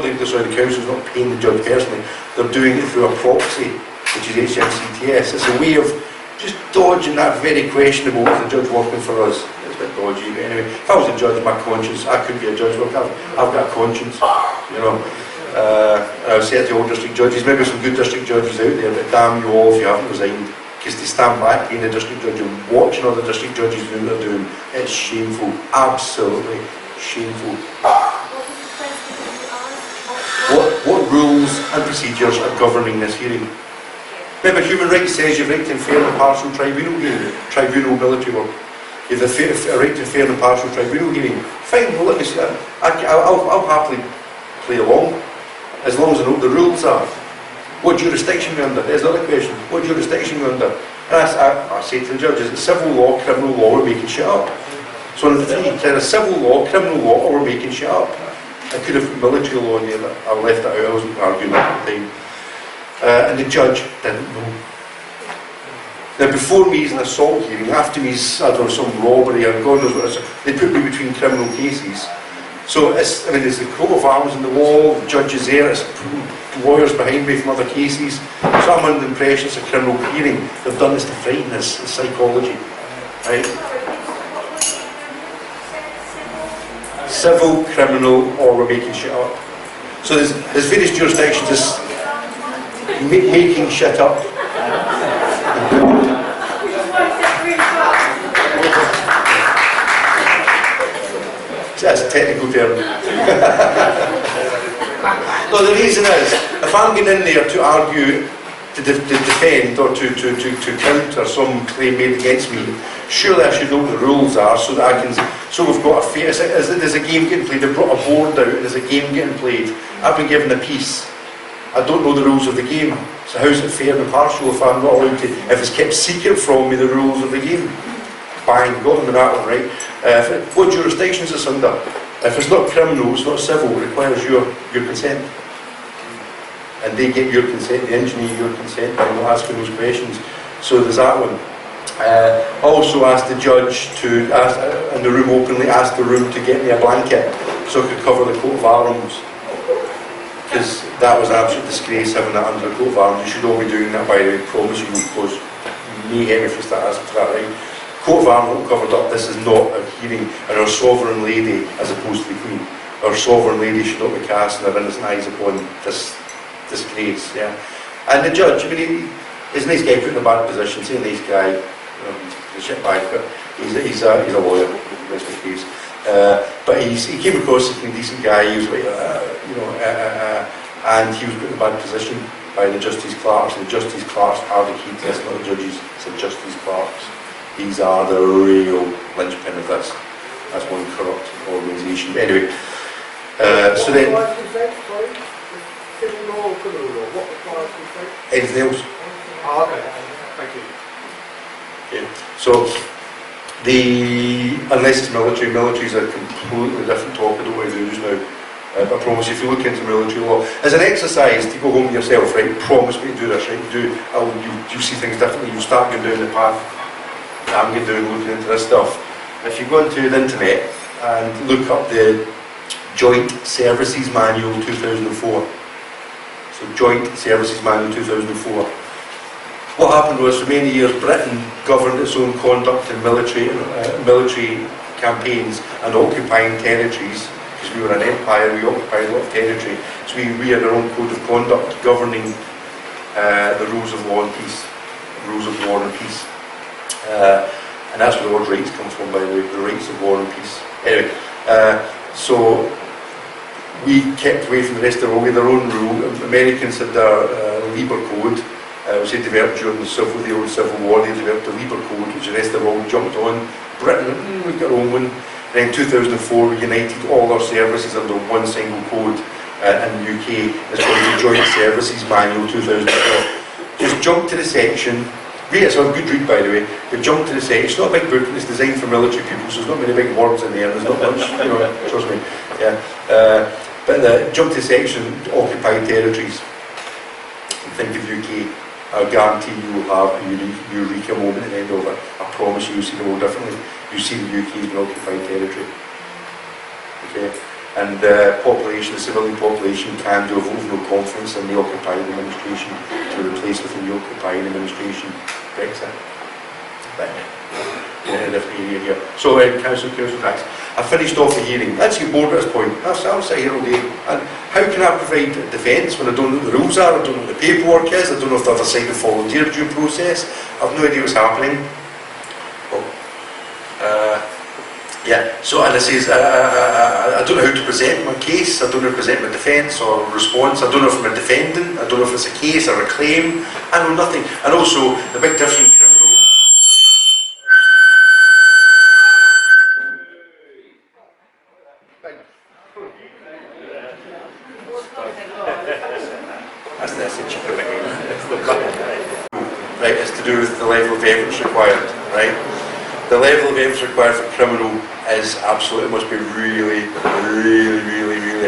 council's not paying the judge personally, they're doing it through a proxy, which is HMCTS. It's a way of just dodging that very questionable, is the judge working for us? It's a bit dodgy, but anyway, if I was a judge, my conscience, I couldn't be a judge, look, I've got a conscience, you know. I would say to all district judges, maybe some good district judges out there, but damn you all if you haven't resigned. Because to stand back being a district judge and watching other district judges doing what they're doing, it's shameful, absolutely shameful. What rules and procedures are governing this hearing? Remember, human rights says you've right to fair and impartial tribunal hearing, tribunal military work. You have a right to fair and impartial tribunal hearing. Fine, well let me see that. I'll happily play along, as long as I know what the rules are. What jurisdiction we're under? There's another question. What jurisdiction we're under? And I say to the judges, it's civil law, criminal law, we're making shit up. So one of the three, it's either civil law, criminal law, or we're making shit up. I could have put military law in there, but I left it out, I wasn't arguing at the time. And the judge didn't know. Now before me is an assault hearing, after me is, I don't know, some robbery or God knows what it is, they put me between criminal cases. So it's, I mean, there's the coat of arms on the wall, the judge is there, it's lawyers behind me from other cases. So I'm under the impression it's a criminal hearing. They've done this to frighten us, it's psychology. Right? Civil, criminal, or we're making shit up. So there's various jurisdictions that's making shit up. That's a technical term. No, the reason is, if I'm getting in there to argue, to defend or to counter some claim made against me, surely I should know what the rules are so that I can, so we've got a fair, there's a game getting played, they've brought a board out, there's a game getting played, I've been given a piece, I don't know the rules of the game, so how's it fair and impartial if I'm not allowed to, if it's kept secret from me the rules of the game? Bang, got them in that one, right? What jurisdiction is this under? If it's not criminal, it's not civil, it requires your consent. And they get your consent, they engineer your consent by not asking those questions. So there's that one. Also asked the judge to, in the room openly, ask the room to get me a blanket so I could cover the coat of arms. Because that was an absolute disgrace having that under the coat of arms. You should all be doing that, by the way, promise you, because you may hit me if you start asking for that, right? Coat of arms all covered up, this is not a hearing, and our sovereign lady, as opposed to the Queen, our sovereign lady should not be casting her innocent eyes upon this disgrace, yeah. And the judge, I mean, he's a nice guy put in a bad position, he's a nice guy, he's a shitbag, but he's a lawyer, that's the case. But he came across as a decent guy, he was like, and he was put in a bad position by the Justice Clerks, and the Justice Clerks are the key to this, not the judges, it's the Justice Clerks. These are the real linchpin of this. That's one corrupt organisation. But anyway, so then, anything else? Okay, thank you. Okay. So, unless it's military is a completely different topic. I don't want to do just now. I promise you, if you look into military law, as an exercise to go home yourself, right? Promise me to do this, right? You see things differently. You start going down the path I'm going to do looking into this stuff. If you go into the internet and look up the Joint Services Manual 2004, so Joint Services Manual 2004, what happened was for many years Britain governed its own conduct in military campaigns and occupying territories, because we were an empire, we occupied a lot of territory, so we had our own code of conduct governing the rules of law and peace, rules of war and peace. And that's where the word rights comes from, by the way, the rights of war and peace. Anyway, so we kept away from the rest of the world with their own rule. Americans had their Lieber Code, which they developed during the old Civil War. They developed the Lieber Code, which the rest of the world jumped on. Britain, we've got our own one. And in 2004, we united all our services under one single code in the UK. It's called the Joint Services Manual 2004. Just jump to the section. It's a good read, by the way, but jump to the section. It's not a big book, it's designed for military people, so there's not many big words in there, there's not much, trust me. Yeah. But jump to the section, occupied territories, and think of UK. I guarantee you will have a eureka moment at the end of it. I promise you'll see the world differently. You see the UK as an occupied territory. Okay? And the civilian population can do a vote of no confidence in the occupying administration to replace within the occupying administration Brexit. in a different area here. So council tax. I finished off the hearing. Let's get bored at this point. I'll sit here all day. And how can I provide defence when I don't know what the rules are, I don't know what the paperwork is, I don't know if the other side have followed their due process, I've no idea what's happening. Yeah, so and it says, I don't know how to present my case, I don't know how to present my defence or response, I don't know if I'm a defendant, I don't know if it's a case or a claim, I know nothing. And also, the big difference in criminal... That's the message. Right, it's to do with the level of evidence required, right? The level of evidence required for criminal is absolutely, must be really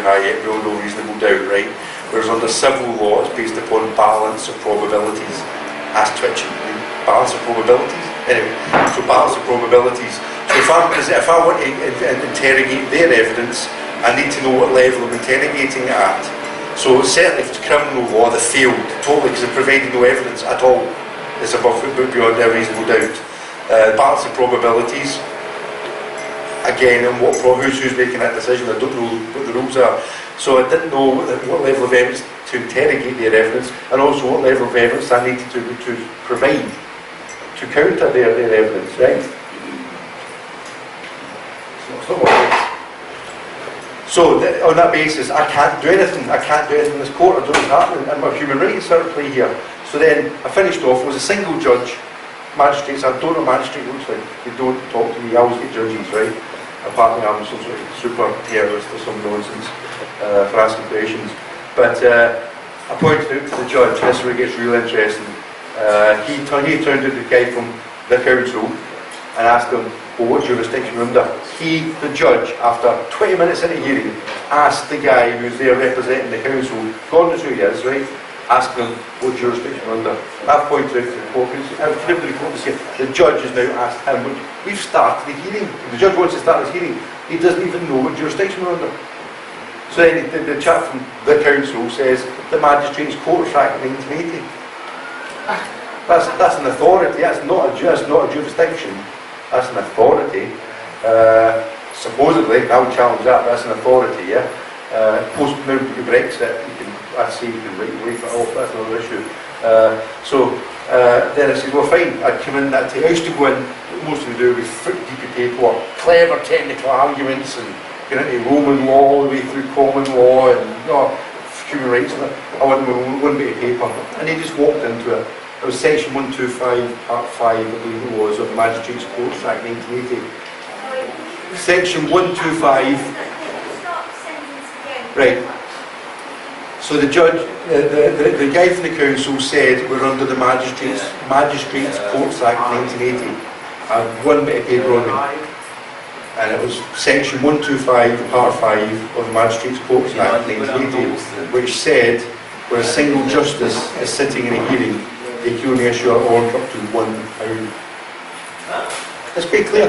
high, beyond no reasonable doubt, right? Whereas under civil law, it's based upon balance of probabilities. As twitching, balance of probabilities? Anyway, so balance of probabilities. So if I want to interrogate their evidence, I need to know what level I'm interrogating it at. So certainly if it's criminal law, they failed totally because they provided no evidence at all. It's above beyond a reasonable doubt. Balance of probabilities, again, and who's making that decision, I don't know what the rules are. So I didn't know what level of evidence to interrogate their evidence, and also what level of evidence I needed to provide to counter their evidence, right? So on that basis, I can't do anything. I can't do anything in this court. I don't know what's happening, and my human rights are at play here. So then I finished off. It was a single judge. Magistrates, I don't know what magistrate looks like. They don't talk to me. I always get judges, right? Apparently I'm some sort of super terrorist or some nonsense for asking questions. But I pointed out to the judge, this is where it gets really interesting. He turned to the guy from the council and asked him, well, what jurisdiction you're under? He, the judge, after 20 minutes in a hearing, asked the guy who's there representing the council, God knows who he is, right? Asked him what jurisdiction you're under. I've pointed out to the court, the judge has now asked him, we've started the hearing. The judge wants to start his hearing. He doesn't even know what jurisdiction we're under. So then the chap from the council says, the Magistrates Courts Act 1980. That's an authority, that's not a jurisdiction. That's an authority. Supposedly, I would challenge that, that's an authority, yeah? Post now Brexit, I say you can wait it off, that's another issue. Then I said, well fine, I'd come in that I used to go in, most of them do with foot deep of paperwork, clever technical arguments and get into Roman law all the way through common law and human rights and that. I wouldn't one bit of paper. And he just walked into it. It was section 125, part 5, I believe it was, of the Magistrates Courts Act 1980. Section 125. Right. So the judge, the guy from the council said we're under the Magistrates Courts Act 1980. I had one bit of paper on me. And it was section 125, part 5 of the Magistrates Courts Act 1980, which said where a single justice is sitting in a hearing, they can only issue an order up to £1. It's quite clear.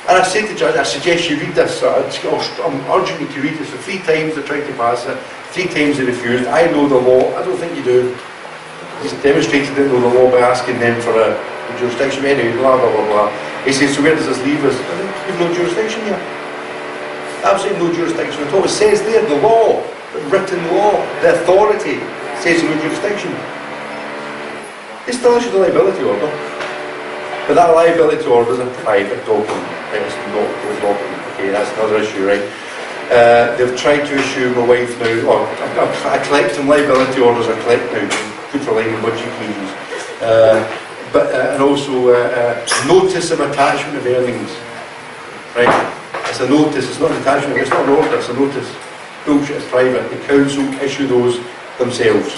And I say to the judge, I suggest you read this. I'm urging you to read this. So 3 times they tried to pass it, 3 times they refused. I know the law. I don't think you do. He's demonstrated they know the law by asking them for a jurisdiction. Anyway, blah, blah, blah, blah. He says, so where does this leave us? You've no jurisdiction here. Absolutely no jurisdiction at all. It says there, the law, the written law, the authority says no jurisdiction. They still issue the liability order. But that liability order is a private document. It's not a document. Okay, that's another issue, right? They've tried to issue my wife now, I collect some liability orders, I collect now, good for like a bunch of occasions. And also notice of attachment of earnings. Right? It's a notice, it's not an attachment, it's not an order, it's a notice. Bullshit, it's private. The council issue those themselves.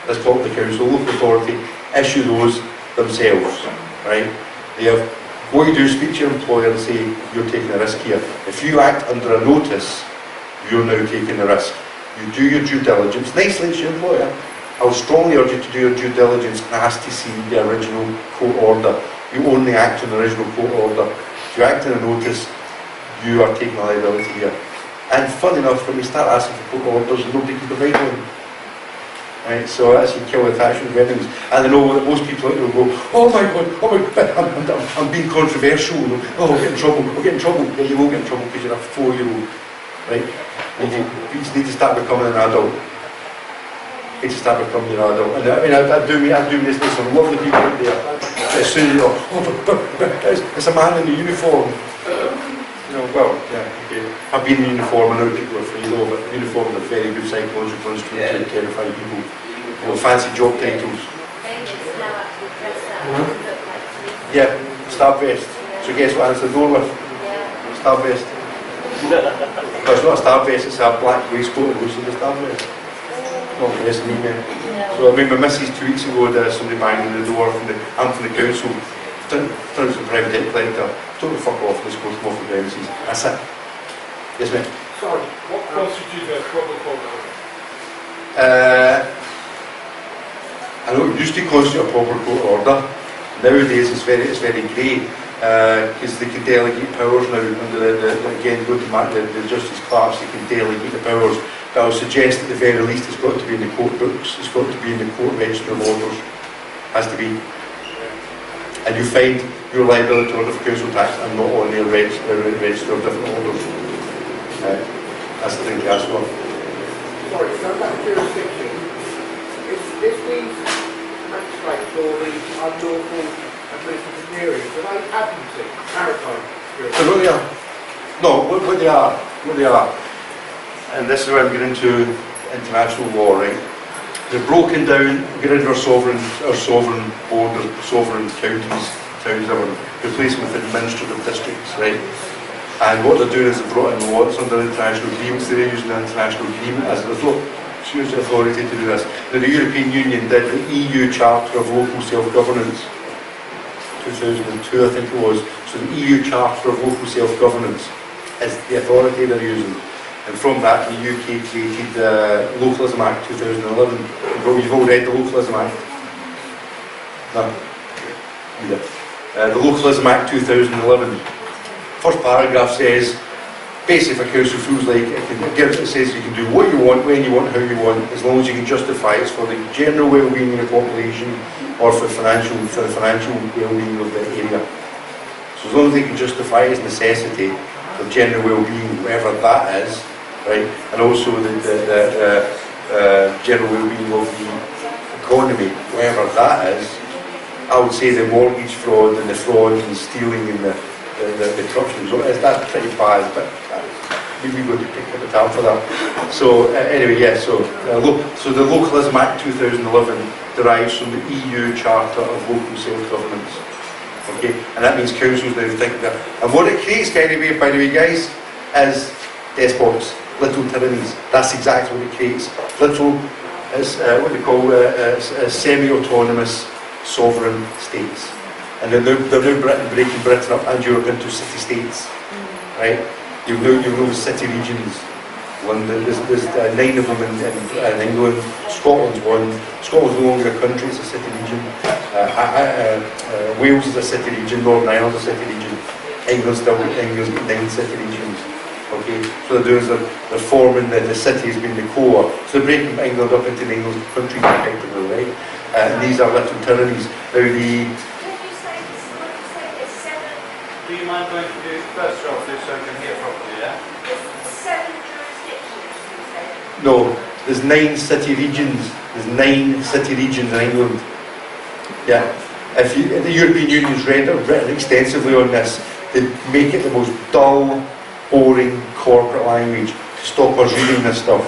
Let's talk to the council, local authority, issue those themselves. Right? They have, what you do is speak to your employer and say, you're taking a risk here. If you act under a notice, you're now taking the risk. You do your due diligence, nicely to your employer. I would strongly urge you to do your due diligence and ask to see the original court order. You only act on the original court order. If you act on a notice, you are taking a liability here. And fun enough, when we start asking for court orders, nobody can provide one. Right, so that's you kill attachment of enemies. And I know that most people out there will go, oh my God, I'm being controversial. Oh, I'll get in trouble. Yeah, you will get in trouble because you're a 4-year-old, right? And you just need to start becoming an adult. You need to start becoming an adult. And I mean, I do this to some lovely people out there. As soon as you go, it's a man in a uniform. Well, yeah, okay. I've been in uniform, I know people are afraid of it. Uniforms are very good psychological instrument to terrify people. Fancy job titles. Yeah, stab vest. So guess what I answer the door with? Stab vest. But it's not a stab vest, it's a black waistcoat that goes with the stab vest. Not vest me, man. So I mean, my missus 2 weeks ago had somebody banging the door I'm from the council. Turns out the private debt collector. Told me fuck off, let's go to off the premises. That's it. Yes, mate. Sorry, what constitutes a proper court order? I know it used to constitute a proper court order. Nowadays it's very grey because they can delegate powers now under again go to the Justice Clerks, they can delegate the powers. But I would suggest at the very least it's got to be in the court books, it's got to be in the court register of orders. Has to be. And you find your liability order for council tax and not on their register of different orders. That's the thing to ask for. Sorry, going back to jurisdiction, if these magistrates or these unlawful administrative hearings, are they advocating maritime So jurisdiction? what they are? No, what they are. And this is where I'm getting into international law, right? They're broken down, get rid of our sovereign borders, sovereign counties, towns, replace them with administrative districts, right? And what they're doing is they've brought in laws under international agreements. They're using the international agreement as the authority to do this. Now, the European Union did the EU Charter of Local Self-Governance, 2002 I think it was. So the EU Charter of Local Self-Governance is the authority they're using. And from that, the UK created the Localism Act 2011. You've all read the Localism Act? No? Yeah. The Localism Act 2011. First paragraph says, basically if a council feels like it says you can do what you want, when you want, how you want, as long as you can justify it's for the general well-being of the population or for the financial well-being of the area. So as long as they can justify its necessity for general well-being, whatever that is, right, and also the general well-being of the economy, whatever that is, I would say the mortgage fraud and the fraud and stealing and the corruption, so that's pretty bad, but we've got to pick up the tab for that. So anyway, yeah, so the Localism Act 2011 derives from the EU Charter of Local Self-Governance. Okay, and that means councils now think that. And what it creates, by the way, guys, is despots, little tyrannies. That's exactly what it creates. Little, what they call semi-autonomous sovereign states. And they're now breaking Britain up and Europe into city-states, right? You've now city regions. London, there's 9 of them in England. Scotland's one. Scotland's no longer a country, it's a city region. Wales is a city region, Northern Ireland's a city region. England's got 9 city regions. Okay, so they're doing is they're forming the city as being the core. So they're breaking England up into England's countries effectively, right? And these are little tyrannies. Now Do you mind going to do first off this so I can hear properly, yeah? 7 jurisdictions, you said? No, there's 9 city regions. There's 9 city regions in England. Yeah. The European Union's written extensively on this. They make it the most dull, boring corporate language to stop us reading this stuff.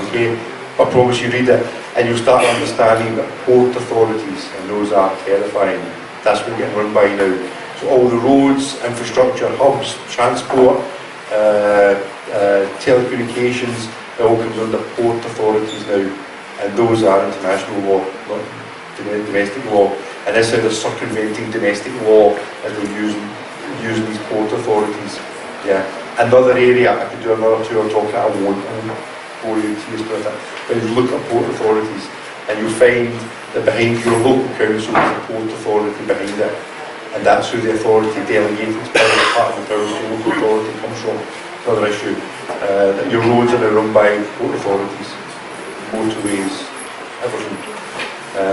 Okay? I promise you read it and you'll start understanding that port authorities, and those are terrifying. That's what we're getting run by now. So all the roads, infrastructure, hubs, transport, telecommunications, it all comes under port authorities now. And those are international law, not domestic law. And this is how they're circumventing domestic law as they're using these port authorities. Yeah. Another area, I could do another tour talking, I won't bore you to tears with it. But you look at port authorities and you'll find that behind your local council is a port authority behind it. And that's who the authority delegated part of the power the local authority comes from. Another issue. That your roads are now run by port authorities, motorways, everything.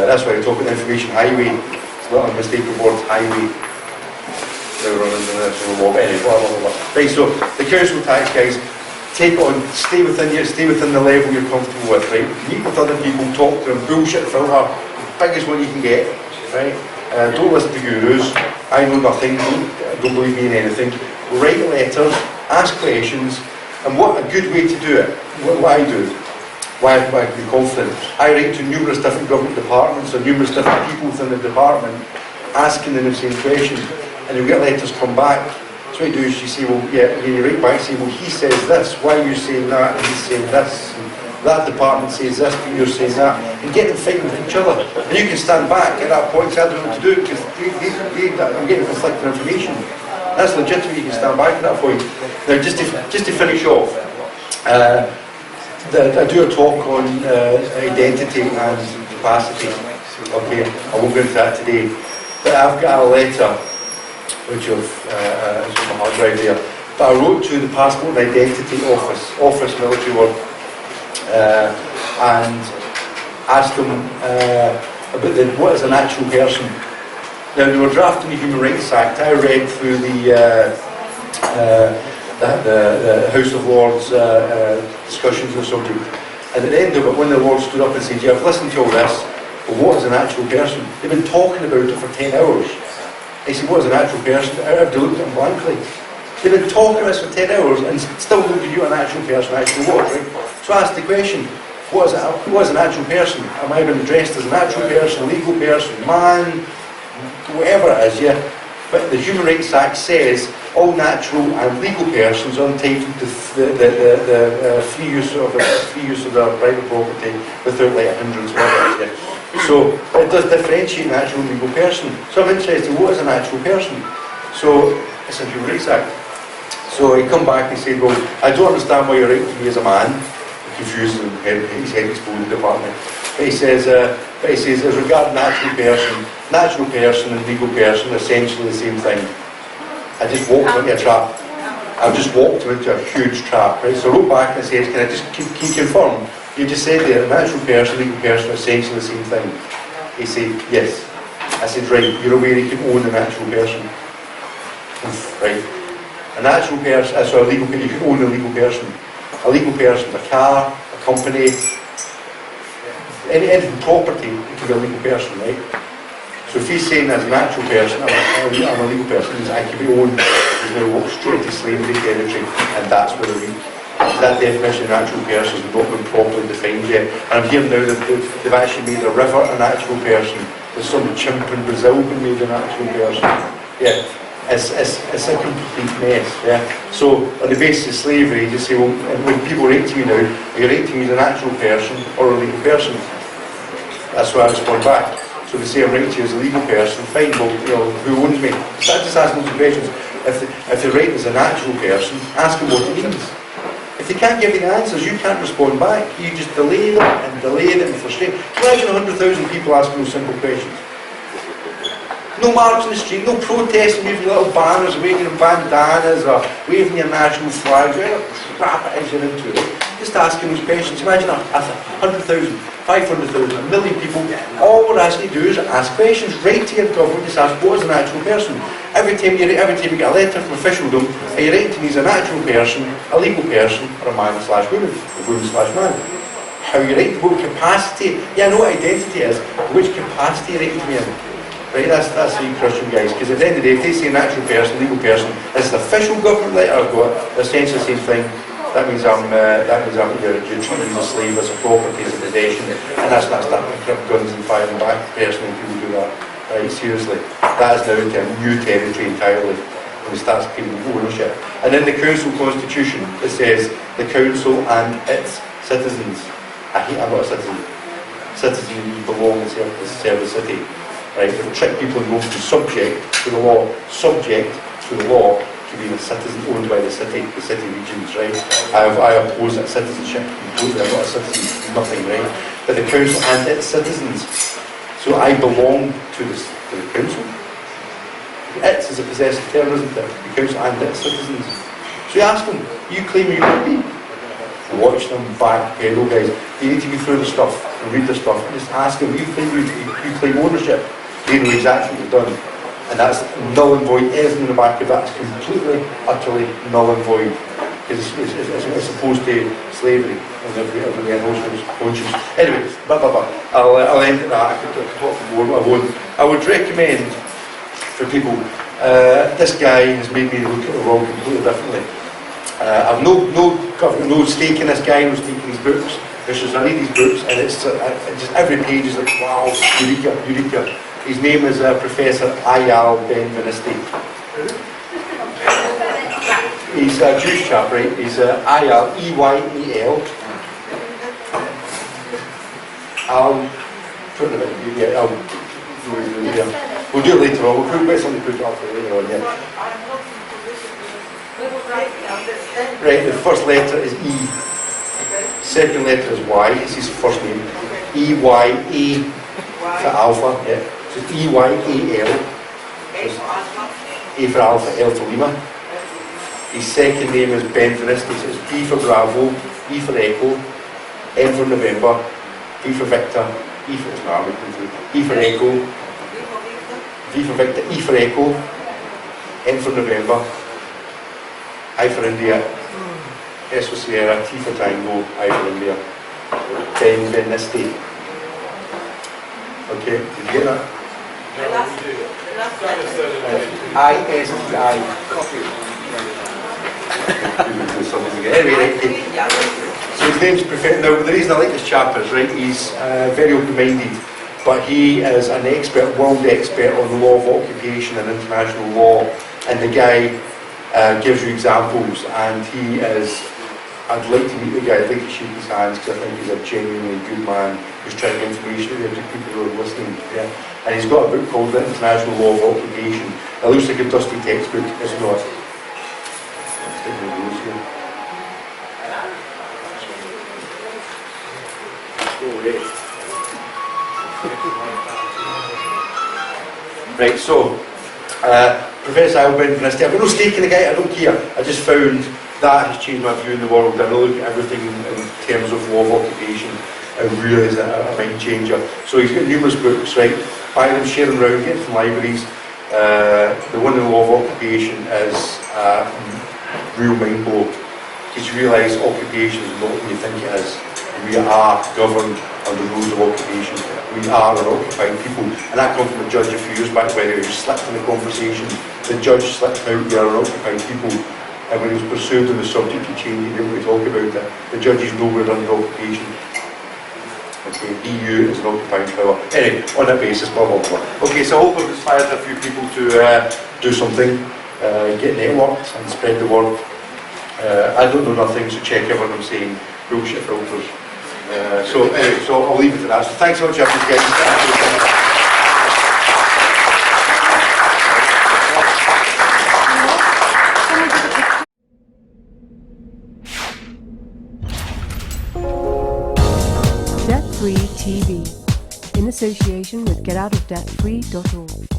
That's why I talk about the information highway. It's a lot of mistake of words, highway. Now we're running the national law, but anyway, blah, blah, blah. Right, so the council tax, guys, take on, stay within the level you're comfortable with, right? Meet with other people, talk to them, bullshit filter, biggest one you can get, right? Don't listen to gurus. I know nothing, don't believe me in anything. Write letters, ask questions, and what a good way to do it, what I do, why I can be confident. I write to numerous different government departments or numerous different people within the department, asking them the same question, and you get letters come back. So what you do is you say, well, yeah, you write back and say, well, he says this, why are you saying that, and he's saying this, and that department says this, but you're saying that, and get them fighting with each other. And you can stand back at that point and say, I don't know what to do, because I'm getting conflicting information. That's legitimate, you can stand back at that point. Now, just to finish off, I do a talk on identity and capacity. Okay, I won't go into that today, but I've got a letter which is on my hard drive there, but I wrote to the Passport and Identity Office military word, and asked them about what is an actual person. Now they were drafting the Human Rights Act. I read through the House of Lords discussions and so on, and at the end of it, when the Lord stood up and said, yeah, I've listened to all this, but what is an actual person? They've been talking about it for 10 hours. He said, what is an actual person? I've looked at him blankly. They've been talking about this for 10 hours and still look at you an actual person actually what, right? So I asked the question, what is an actual person? Am I being addressed as an actual person, legal person, man, whatever it is, yeah? But the Human Rights Act says all natural and legal persons are entitled to the free use of their private property without like a hindrance, whatever it is, yeah? So it does differentiate an actual legal person. So I'm interested, what is an actual person? So it's a Human Rights Act. So he come back and said, well, I don't understand why you're writing to me as a man. Confused and his head exploded in the department. But he says, as regarding natural person and legal person, essentially the same thing. I just walked into a trap. I've just walked into a huge trap. Right? So I wrote back and said, can I just confirm? You just said there, a natural person, legal person, essentially the same thing. He said, yes. I said, right, you're aware you can own a natural person. Right. A natural person, so a legal person, you can own a legal person. A legal person, a car, a company, anything property, it can be a legal person, right? So if he's saying as a natural person, I'm a legal person, I can be owned, he's going to walk straight to slavery territory, and that's where they're weak. That definition of natural person has not been properly defined yet. And I'm hearing now that they've actually made a river an actual person. There's some chimp in Brazil been made an actual person. Yeah, it's a complete mess. Yeah. So on the basis of slavery, you just say, well, when people write to me now, are you writing to me as an actual person or a legal person? That's why I respond back. So they say I'm writing to you as a legal person, fine, well, you know, who owns me? So I just ask them some questions. If they're writing as an actual person, ask them what it means. If they can't give you the answers, you can't respond back. You just delay them and frustrate. Imagine 100,000 people asking those simple questions. No march in the street, no protesting, waving your little banners, waving your bandanas, or waving your national flags, whatever crap it is you're into. Just asking those questions. Imagine 100,000, 500,000, a million people. All we're asking you to do is ask questions. Write to your government, just ask, what is an actual person? Every time you get a letter from officialdom, are you writing to me as a natural person, a legal person, or a man/woman, a woman/man? How you write, what capacity? Yeah, I know what identity is, but which capacity are you writing to me in? Right, that's the Christian guys, because at the end of the day, if they say natural person, legal person, it's an official government letter I've got, they're essentially the same thing. That means you're treating as a slave, as a property, as a possession, and that's not starting to grip guns and firing back personally people do that. Right, seriously. That is now into a new territory entirely, when it starts claiming ownership. And in the council constitution, it says the council and its citizens. I'm not a citizen. Citizen means belong and serve the city. Right, to trick people and go from subject to the law to being a citizen owned by the city regions, right? I oppose that citizenship completely. I'm not a citizen, nothing, right? But the council and its citizens. So I belong to the council. Its is a possessive term, isn't it? The council and its citizens. So you ask them, you claim you could be? Watch them back pedal, guys. You need to go through the stuff. and read the stuff and just ask him, you claim ownership, do you know exactly what you've done? And that's null and void. Everything in the back of that is completely, utterly null and void. Because it's opposed to slavery and every notions. Anyway, I'll end at that. I could talk more, but I won't. I would recommend for people, this guy has made me look at the world completely differently. I've no stake in this guy, no stake in his books. It's just I read these books and it's just every page is like, wow, Eureka. His name is Professor Eyal Ben-Venisti. He's a Jewish chap, right? He's Eyal, E-Y-E-L. I'll put it in, yeah, we'll do it later on. We'll put something to put it up later on, yeah. Right, the first letter is E. Second letter is Y. It's his first name. E-Y-A for alpha, yeah. So it's E-Y-A-L. A for alpha, L for Lima. His second name is Ben-Venisti, so it's B for Bravo, E for Echo, N for November, V for Victor, E for E for Echo, V for Victor, E for Echo, N for November, I for India, S for Sierra, T for Tango, I for India. Ben-Venisti. Okay, did you get that? I-S-T-I. Anyway, so his name's Professor. Now, the reason I like this chap is, right, he's very open-minded, but he is an expert, world expert on the law of occupation and international law, and the guy gives you examples, and he is, I'd like to meet the guy, I'd like to shake his hands, because I think he's a genuinely good man who's trying to get information to the people who are listening. Yeah? And he's got a book called The International Law of Occupation. It looks like a dusty textbook, it's not. Right, so Professor Alban, I've got no stake in the guy, I don't care. I just found that has changed my view in the world. I look at everything in terms of law of occupation. It really is a mind changer. So he's got numerous books, right? Buy them, share them around, get them from libraries. The one in the law of occupation is real mind blow. Because you realise occupation is not what you think it is. We are governed under rules of occupation. We are an occupied people. And that comes from a judge a few years back, by the way, who slipped in the conversation. The judge slipped out, we are an occupied people. And when he was pursued on the subject, he changed, he didn't really talk about it. The judge is nowhere under occupation. Okay, EU is an occupying power. Anyway, on that basis, blah, blah, blah. Okay, so I hope I've inspired a few people to do something, get networked and spread the word. I don't know nothing, so check everyone I'm saying. Bullshit filters. So anyway, so I'll leave it at that. So thanks so much, guys. Debt Free TV, in association with GetOutOfDebtFree.org.